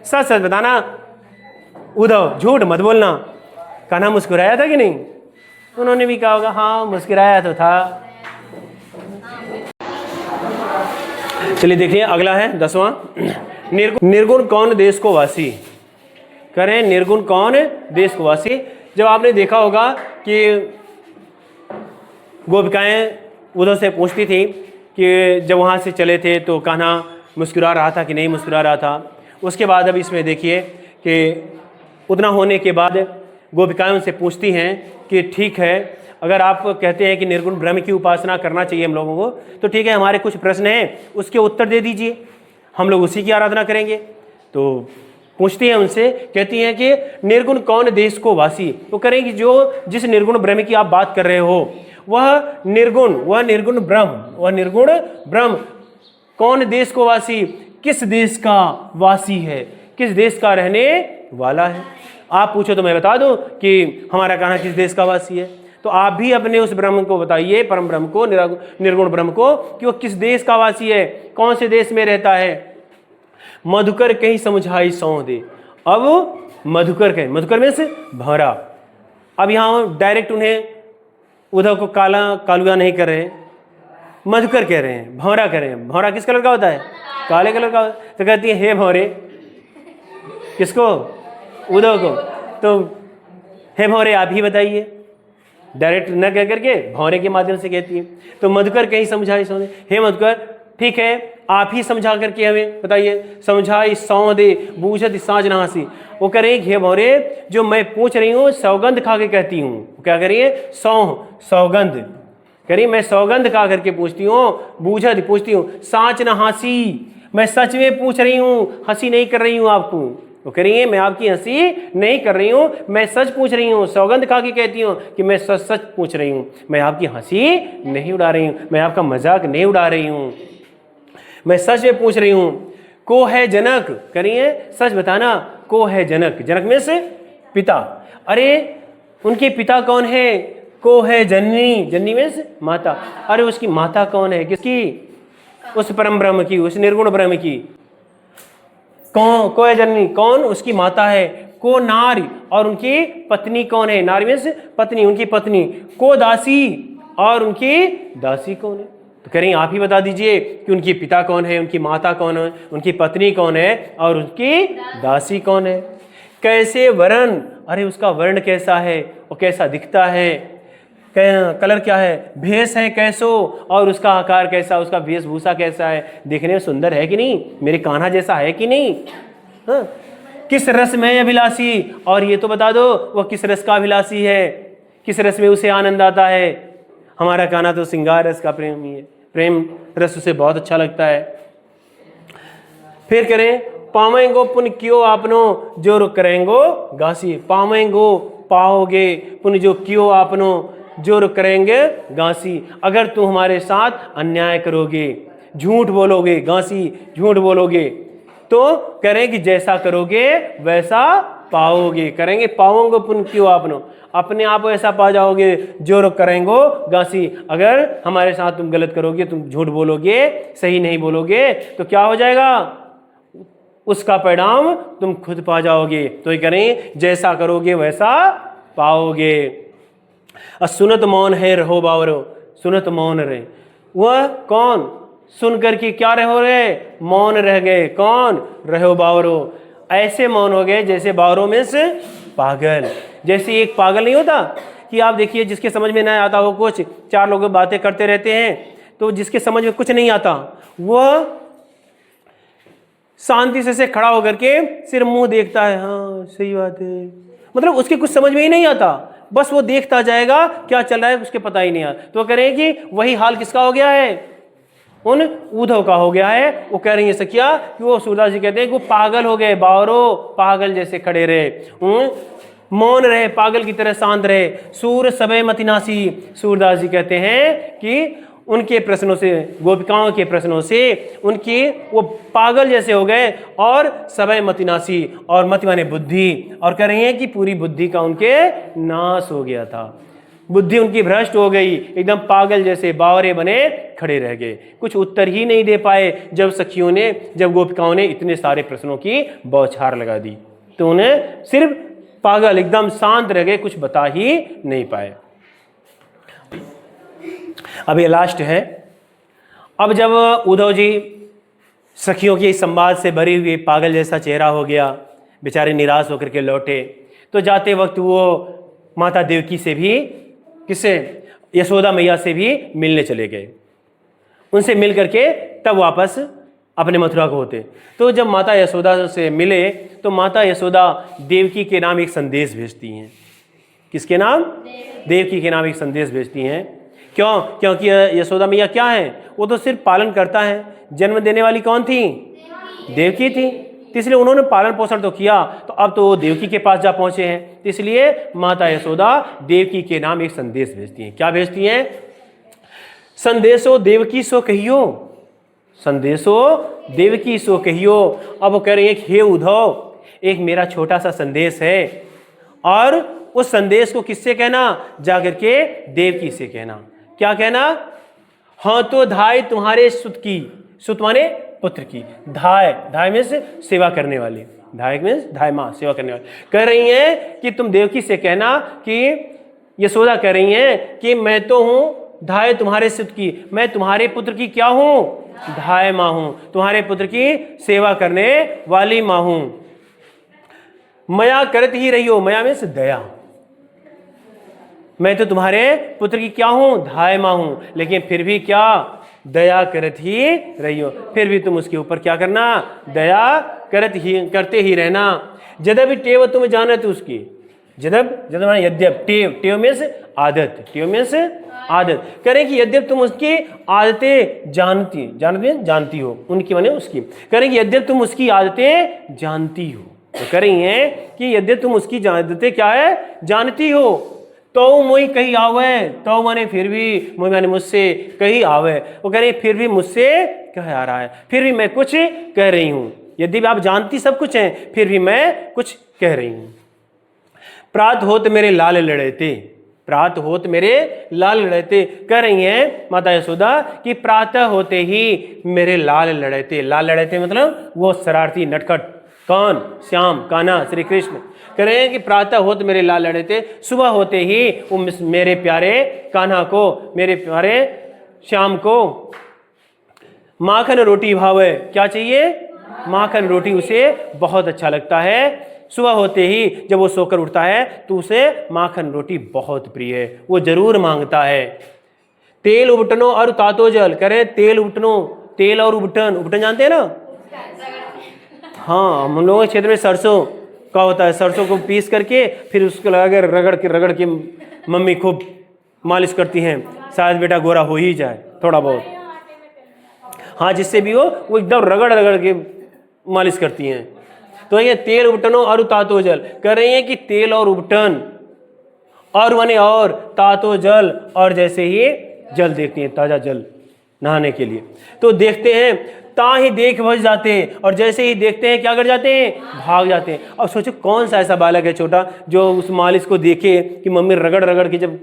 सच सच बताना उद्धव, झूठ मत बोलना। कान्हा मुस्कुराया था कि नहीं? उन्होंने भी कहा होगा हाँ मुस्कुराया तो था। चलिए देखिए अगला है 10वां, निर्गुण कौन देश को वासी, करें निर्गुण कौन देश को वासी। जब आपने देखा होगा कि गोपिकाएं उद्धव से पूछती थी कि जब वहाँ से चले थे तो कान्हा मुस्कुरा रहा था कि नहीं मुस्कुरा रहा था। उसके बाद अब इसमें देखिए कि उतना होने के बाद गोपिकाएं उनसे पूछती हैं कि ठीक है, अगर आप कहते हैं कि निर्गुण ब्रह्म की उपासना करना चाहिए हम लोगों को, तो ठीक है, हमारे कुछ प्रश्न हैं, उसके उत्तर दे दीजिए, हम लोग उसी की आराधना करेंगे। तो पूछती हैं उनसे, कहती हैं कि निर्गुण कौन देश को वासी, वो करेंगे जो जिस निर्गुण ब्रह्म की आप बात कर रहे हो वह निर्गुण ब्रह्म कौन देश को वासी, किस देश का वासी है, किस देश का रहने वाला है। आप पूछो तो मैं बता दूं कि हमारा कान्हा किस देश का वासी है, तो आप भी अपने उस ब्रह्म को बताइए, परम ब्रह्म को, निर्गुण ब्रह्म को, कि वो किस देश का वासी है, कौन से देश में रहता है। मधुकर कहीं समझाई सौ दे। अब मधुकर कहें, मधुकर में से भौरा। अब यहाँ डायरेक्ट उन्हें उद्धव को कालुआ नहीं कर रहे, मधुकर कह रहे हैं, भौरा कह रहे हैं। भौरा किस कलर का होता है? काले कलर का। तो कहती है हे भौरे, किसको? उद्धव को। तो हे भौरे आप ही बताइए, डायरेक्ट न कह करके भौरे के माध्यम से कहती है। तो मधुकर कहीं समझाई सौ दे, हे मधुकर ठीक है आप ही समझा करके हमें बताइए। समझाई सौ दे बूझत साँझ न हंसी। वो कह रही हे भौरे, जो मैं पूछ रही हूँ सौगंध खा के कहती हूँ। क्या करिए? सौगंध करिए, मैं सौगंध खा करके पूछती हूँ, बूझत पूछती हूँ, साँच न हंसी, मैं सच में पूछ रही हूँ, हंसी नहीं कर रही हूँ आपको। वो करिए मैं आपकी हंसी नहीं कर रही हूँ, मैं सच पूछ रही हूँ, सौगंध खा के कहती हूँ कि मैं सच सच पूछ रही हूँ, मैं आपकी हंसी नहीं उड़ा रही हूँ, मैं आपका मजाक नहीं उड़ा रही हूँ, मैं सच में पूछ रही हूँ। को है जनक, करिए सच बताना, को है जनक, जनक में से पिता, अरे उनके पिता कौन है? को है जननी, जननी में से माता, अरे उसकी माता कौन है? किसकी? उस परम ब्रह्म की, उस निर्गुण ब्रह्म की। कौन? को है जननी, कौन? उसकी माता है। को नारी, और उनकी पत्नी कौन है? नारी में से पत्नी, उनकी पत्नी। को दासी, और उनकी दासी कौन है? तो कह रही हैं आप ही बता दीजिए कि उनकी पिता कौन है, उनकी माता कौन है, उनकी पत्नी कौन है और उनकी दासी कौन है। कैसे वर्ण, अरे उसका वर्ण कैसा है, वो कैसा दिखता है, कलर क्या है, भेष है कैसो, और उसका आकार कैसा, उसका वेशभूषा कैसा है, देखने में सुंदर है कि नहीं, मेरे कान्हा जैसा है कि नहीं। हाँ? किस रस में अभिलाषी, और ये तो बता दो वो किस रस का अभिलाषी है, किस रस में उसे आनंद आता है। हमारा कान्हा तो श्रृंगार रस का प्रेमी है, प्रेम रस उसे बहुत अच्छा लगता है। फिर करें पावेंगो पुण्य क्यों आपनो जो करेंगो घासी, पावेंगो पाओगे पुण्य जो क्यों आपनो जो करेंगे घासी, अगर तुम हमारे साथ अन्याय करोगे, झूठ बोलोगे, घासी झूठ बोलोगे, तो करें कि जैसा करोगे वैसा पाओगे। करेंगे पाओगे पुण्य क्यों आपनो, अपने आप ऐसा पा जाओगे जो करेंगो घासी, अगर हमारे साथ तुम गलत करोगे, तुम झूठ बोलोगे, सही नहीं बोलोगे, तो क्या हो जाएगा, उसका परिणाम तुम खुद पा जाओगे। तो ये करें जैसा करोगे वैसा पाओगे। सुनत मौन है रहो बावरो, सुनत मौन रहे, वह कौन, सुनकर के क्या रहो रे, मौन रह गए, कौन, रहो बावरो, ऐसे मौन हो गए जैसे बावरों में से पागल, जैसे एक पागल नहीं होता कि आप देखिए जिसके समझ में ना आता हो कुछ, चार लोग बातें करते रहते हैं तो जिसके समझ में कुछ नहीं आता वह शांति से खड़ा होकर के सिर्फ मुंह देखता है, हाँ सही बात है, मतलब उसके कुछ समझ में ही नहीं आता, बस वो देखता जाएगा क्या चल रहा है उसके पता ही नहीं आता। तो कह रहे हैं कि वही हाल किसका हो गया है, उन उद्धव का हो गया है। वो कह रही है सखिया कि वो सूरदास जी कहते हैं कि वो पागल हो गए, बावरो पागल जैसे खड़े रहे, मौन रहे, पागल की तरह शांत रहे, सूर सबे मतिनासी। सूरदास जी कहते हैं कि उनके प्रश्नों से, गोपिकाओं के प्रश्नों से उनकी वो पागल जैसे हो गए, और सबे मतिनासी, और मति माने बुद्धि, और कह रही हैं कि पूरी बुद्धि का उनके नाश हो गया था, बुद्धि उनकी भ्रष्ट हो गई, एकदम पागल जैसे बावरे बने खड़े रह गए, कुछ उत्तर ही नहीं दे पाए। जब सखियों ने, जब गोपिकाओं ने इतने सारे प्रश्नों की बौछार लगा दी तो उन्हें सिर्फ पागल एकदम शांत रह गए, कुछ बता ही नहीं पाए। अब ये लास्ट है। अब जब उद्धव जी सखियों के इस संवाद से भरी हुई पागल जैसा चेहरा हो गया, बेचारे निराश होकर के लौटे, तो जाते वक्त वो माता देवकी से भी, किससे, यशोदा मैया से भी मिलने चले गए। उनसे मिल करके तब वापस अपने मथुरा को होते। तो जब माता यशोदा से मिले तो माता यशोदा देवकी के नाम एक संदेश भेजती हैं। किसके नाम, देवकी के नाम एक संदेश भेजती हैं। क्यों, क्योंकि यशोदा मैया क्या है, वो तो सिर्फ पालन करता है, जन्म देने वाली कौन थी, देवकी थी, तो इसलिए उन्होंने पालन पोषण तो किया, तो अब तो वो देवकी के पास जा पहुंचे हैं, तो इसलिए माता यशोदा देवकी के नाम एक संदेश भेजती हैं। क्या भेजती हैं, संदेशो देवकी सो कहियो, संदेशो देवकी सो कहियो। अब वो कह रही है हे उद्धव, एक मेरा छोटा सा संदेश है, और उस संदेश को किससे कहना, जाकर के देवकी से कहना। क्या कहना, हाँ तो धाय तुम्हारे सुत की, सुत माने पुत्र की, धाय, धाय में से सेवा करने वाली, धाय में धाय माँ सेवा करने वाली। कह रही हैं कि तुम देवकी से कहना कि यशोदा कह रही हैं कि मैं तो हूँ धाय तुम्हारे सुत की, मैं तुम्हारे पुत्र की क्या हूँ, धाय माँ हूँ, तुम्हारे पुत्र की सेवा करने वाली माँ हूँ। मया करत ही रही हो, मया में से दया, मैं तो तुम्हारे पुत्र की क्या हूं, धाय मां हूं, लेकिन फिर भी क्या, दया करत ही रही हो, फिर भी तुम उसके ऊपर क्या करना, दया करते ही रहना। जदब टेव तुम जानत उसकी, जदब यद्यप, टेव, टेव में से आदत, टेव में से आदत, करें कि यद्यप तुम उसकी आदतें जानती हो, उनकी माने उसकी, करें कि यद्यप तुम उसकी आदतें जानती हो, तो कह रही हैं कि यद्यप तुम उसकी आदतें क्या है, जानती हो, तो मोई कहीं आवे, तो माने फिर भी, मोई माने मुझसे कहीं आवे, वो कह रही फिर भी मुझसे कह आ रहा है, फिर भी मैं कुछ कह रही हूं, यदि आप जानती सब कुछ हैं फिर भी मैं कुछ कह रही हूं। प्रात होत मेरे लाल लड़ेते, प्रात होत मेरे लाल लड़ेते, कह रही हैं माता यशोदा कि प्रातः होते ही मेरे लाल लड़ेते, लाल लड़ेते मतलब वो शरारती नटखट कौन? श्याम, कान्हा, श्री कृष्ण। कह रहे हैं कि प्रातः होत मेरे लाल लड़े थे, सुबह होते ही वो मेरे प्यारे कान्हा को, मेरे प्यारे श्याम को माखन रोटी भावे। क्या चाहिए? माखन रोटी उसे बहुत अच्छा लगता है। सुबह होते ही जब वो सोकर उठता है तो उसे माखन रोटी बहुत प्रिय है, वो जरूर मांगता है। तेल उबटनो और तातो जल। कह रहे हैं तेल उबटनो, तेल और उबटन, उबटन जानते हैं ना? हाँ, हम लोगों के क्षेत्र में सरसों का होता है, सरसों को पीस करके फिर उसको लगा कर रगड़ के मम्मी खूब मालिश करती हैं, शायद बेटा गोरा हो ही जाए थोड़ा बहुत। हाँ, जिससे भी हो वो एकदम रगड़ के मालिश करती हैं। तो ये तेल उबटनो और तातो जल। कह रही हैं कि तेल और उबटन और माने और तातो जल, और जैसे ही जल देखती हैं, ताजा जल नहाने के लिए, तो देखते हैं ता ही देख बच जाते हैं, और जैसे ही देखते हैं क्या कर जाते हैं? भाग जाते हैं। अब सोचो कौन सा ऐसा बालक है छोटा जो उस मालिश को देखे कि मम्मी रगड़ के जब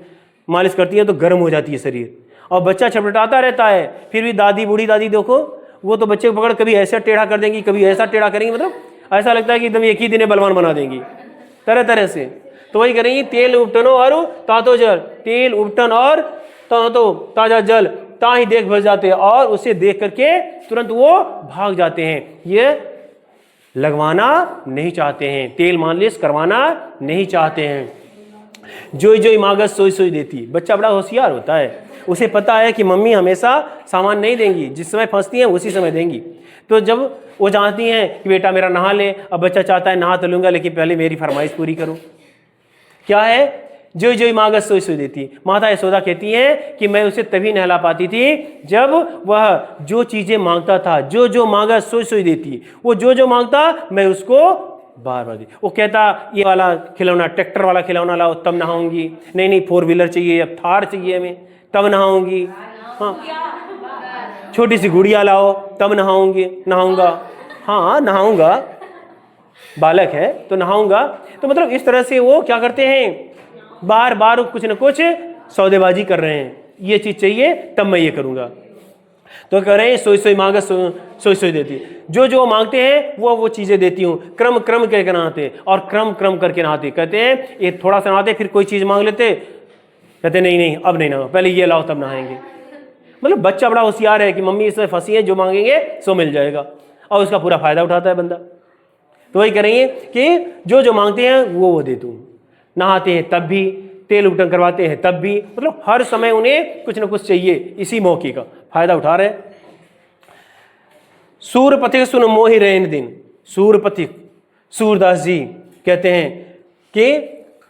मालिश करती है तो गर्म हो जाती है शरीर, और बच्चा छटपटाता रहता है। फिर भी दादी, बूढ़ी दादी देखो, वो तो बच्चे को पकड़ कभी ऐसा टेढ़ा कर देंगी, कभी ऐसा टेढ़ा करेंगी, मतलब ऐसा लगता है कि एकदम एक ही दिन बलवान बना देंगी तरह तरह से। तो वही करेंगी, तेल उबटनो और तातो जल, तेल उबटन और तातो ताजा जल, ता ही देख बच जाते हैं, और उसे देख करके तुरंत वो भाग जाते हैं। ये लगवाना नहीं चाहते हैं, तेल मालिश करवाना नहीं चाहते हैं। जोई जोई मागस सोई सोई देती। बच्चा बड़ा होशियार होता है, उसे पता है कि मम्मी हमेशा सामान नहीं देंगी, जिस समय फंसती हैं उसी समय देंगी। तो जब वो जानती हैं कि बेटा मेरा नहा ले, अब बच्चा चाहता है नहा तो लूंगा लेकिन पहले मेरी फरमाइश पूरी करो। क्या है? जोई जोई मागस सोई सोई देती। माता यशोदा कहती हैं कि मैं उसे तभी नहला पाती थी जब वह जो चीजें मांगता था, जो जो मांगा सोई सोई देती। वो जो जो मांगता मैं उसको बार बार दी। वो कहता ये वाला खिलौना, ट्रैक्टर वाला खिलौना लाओ तब नहाऊंगी, नहीं 4 व्हीलर चाहिए, अब थार चाहिए हमें तब नहाऊंगी, हाँ छोटी सी गुड़िया लाओ तब नहाऊंगा, हाँ नहाऊंगा, बालक है तो नहाऊंगा। तो मतलब इस तरह से वो क्या करते हैं, बार बार कुछ न कुछ सौदेबाजी कर रहे हैं, ये चीज चाहिए तब मैं ये करूंगा। तो कह रहे हैं सोई सोई मांगा सोई सोई देती। जो जो मांगते हैं वो चीजें देती हूँ। क्रम क्रम करके नहाते, और क्रम करके नहाते। कहते हैं ये थोड़ा सा नहाते, फिर कोई चीज मांग लेते, कहते नहीं अब नहीं नहा, पहले ये लाओ तब नहाएंगे। मतलब बच्चा बड़ा होशियार है कि मम्मी इसमें फंसी है, जो मांगेंगे सो मिल जाएगा, और उसका पूरा फायदा उठाता है बंदा। तो वही करेंगे कि जो जो मांगते हैं वो दे दूँ। नहाते हैं तब भी, तेल उबटन करवाते हैं तब भी, मतलब हर समय उन्हें कुछ न कुछ चाहिए, इसी मौके का फायदा उठा रहे। सूरपथिक सुन मोहि रैन दिन। सूरपथिक, सूरदास जी कहते हैं कि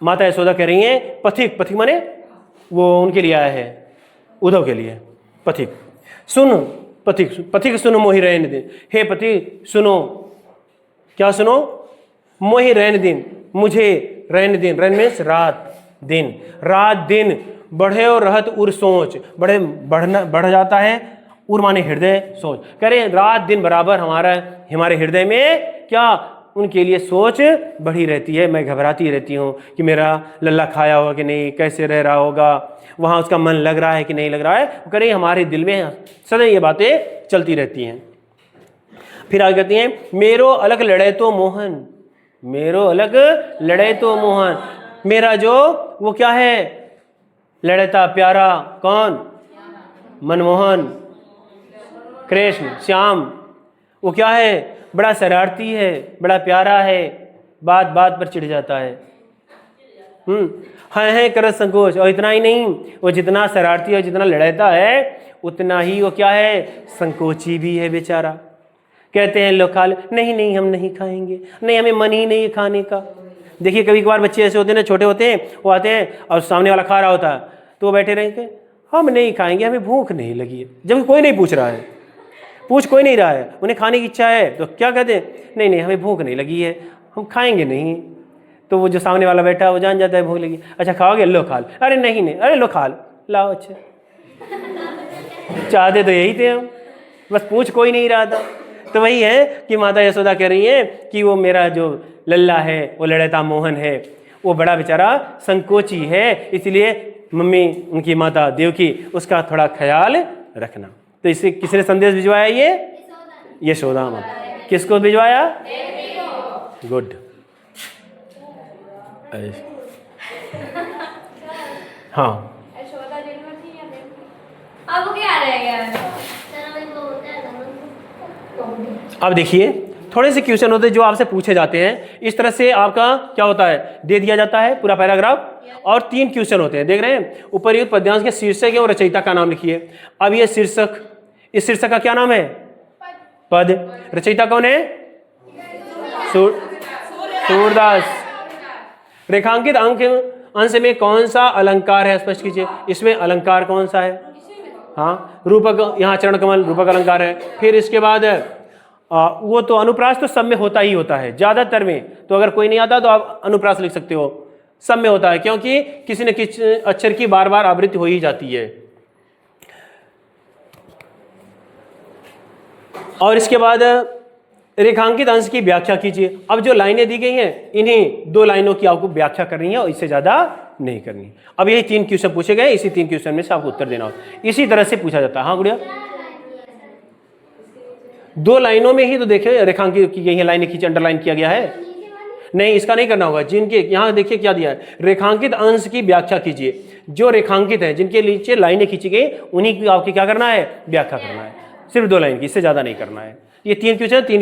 माता यशोदा कह रही हैं, पथिक माने वो उनके लिए आया है, उद्धव के लिए। पथिक सुन, पथिक सुनो मोहि रैन दिन। हे पति सुनो, क्या सुनो? मोहि रैन दिन, मुझे रैन दिन, रैन मीन्स रात दिन बढ़े और रहत उर सोच, बढ़ जाता है। उर माने हृदय, सोच। कह रहे हैं रात दिन बराबर हमारे हृदय में क्या उनके लिए सोच बढ़ी रहती है। मैं घबराती रहती हूँ कि मेरा लल्ला खाया होगा कि नहीं, कैसे रह रहा होगा, वहाँ उसका मन लग रहा है कि नहीं लग रहा है। कह रहे हैं हमारे दिल में सदा ये बातें चलती रहती हैं। फिर आगे कहती हैं, मेरो अलग लड़े तो मोहन, मेरो अलग लड़े तो मोहन। मेरा जो वो क्या है, लड़ता प्यारा, कौन? मनमोहन, कृष्ण, श्याम। वो क्या है, बड़ा शरारती है, बड़ा प्यारा है, बात बात पर चिढ़ जाता है, है कर संकोच। और इतना ही नहीं, वो जितना शरारती और जितना लड़ता है उतना ही वो क्या है, संकोची भी है बेचारा। कहते हैं लोग खा ले, नहीं हम नहीं खाएंगे, नहीं हमें मन ही नहीं खाने का। देखिए कभी कभार बच्चे ऐसे होते हैं ना, छोटे होते हैं, वो आते हैं और सामने वाला खा रहा होता है तो वो बैठे रहेंगे, हम नहीं खाएंगे, हमें भूख नहीं लगी है। जब कोई नहीं पूछ रहा है, कोई नहीं रहा है, उन्हें खाने की इच्छा है तो क्या कहते हैं, नहीं हमें भूख नहीं लगी है, हम खाएंगे नहीं। तो वो जो सामने वाला बैठा है वो जान जाता है भूख लगी। अच्छा खाओगे, लो खा लो। अरे नहीं, अरे लो खा लो, लाओ। अच्छा चाहते तो यही थे हम, बस पूछ कोई नहीं रहा था। तो वही है कि माता यशोदा कह रही है कि वो मेरा जो लल्ला है, वो लड़ता मोहन है, वो बड़ा बेचारा संकोची है, इसलिए मम्मी उनकी माता देवकी उसका थोड़ा ख्याल रखना। तो इसे किसने संदेश भिजवाया? ये यशोदा माता। किसको भिजवाया? गुड। हाँ, यशोदा जेल में थी या नहीं? अब क्या रह गया? अब देखिए थोड़े से क्वेश्चन होते हैं जो आपसे पूछे जाते हैं। इस तरह से आपका क्या होता है, दे दिया जाता है पूरा पैराग्राफ और 3 क्वेश्चन होते हैं। देख रहे हैं, उपर्युक्त पद्यांश के शीर्षक है और रचयिता का नाम लिखिए। अब ये शीर्षक, इस शीर्षक का क्या नाम है? पद। रचयिता कौन है? सूरदास। रेखांकित अंश में कौन सा अलंकार है, स्पष्ट कीजिए। इसमें अलंकार कौन सा है? हाँ, रूपक, यहाँ चरण कमल रूपक अलंकार है। फिर इसके बाद वो तो अनुप्रास तो सब में होता ही होता है ज्यादातर में। तो अगर कोई नहीं आता तो आप अनुप्रास लिख सकते हो, सब में होता है, क्योंकि किसी न किसी अक्षर की बार बार आवृत्ति हो ही जाती है। और इसके बाद रेखांकित अंश की व्याख्या कीजिए। अब जो लाइनें दी गई हैं, इन्हीं 2 लाइनों की आपको व्याख्या करनी है और इससे ज्यादा नहीं करनी। अब यही 3 क्वेश्चन पूछे गए, इसी 3 क्वेश्चन में से आपको उत्तर देना होगा। इसी तरह से पूछा जाता है। हाँ गुड़िया, 2 लाइनों में ही तो देखिए रेखांकित की गई है, लाइनें खींची, अंडरलाइन किया गया है। नहीं, इसका नहीं करना होगा। जिनके यहाँ देखिए क्या दिया है, रेखांकित अंश की व्याख्या कीजिए। जो रेखांकित है, जिनके नीचे लाइनें खींची गई, उन्हीं की आपकी क्या करना है, व्याख्या करना है। सिर्फ 2 लाइन की, इससे ज्यादा नहीं करना है। ये 3 क्वेश्चन, 3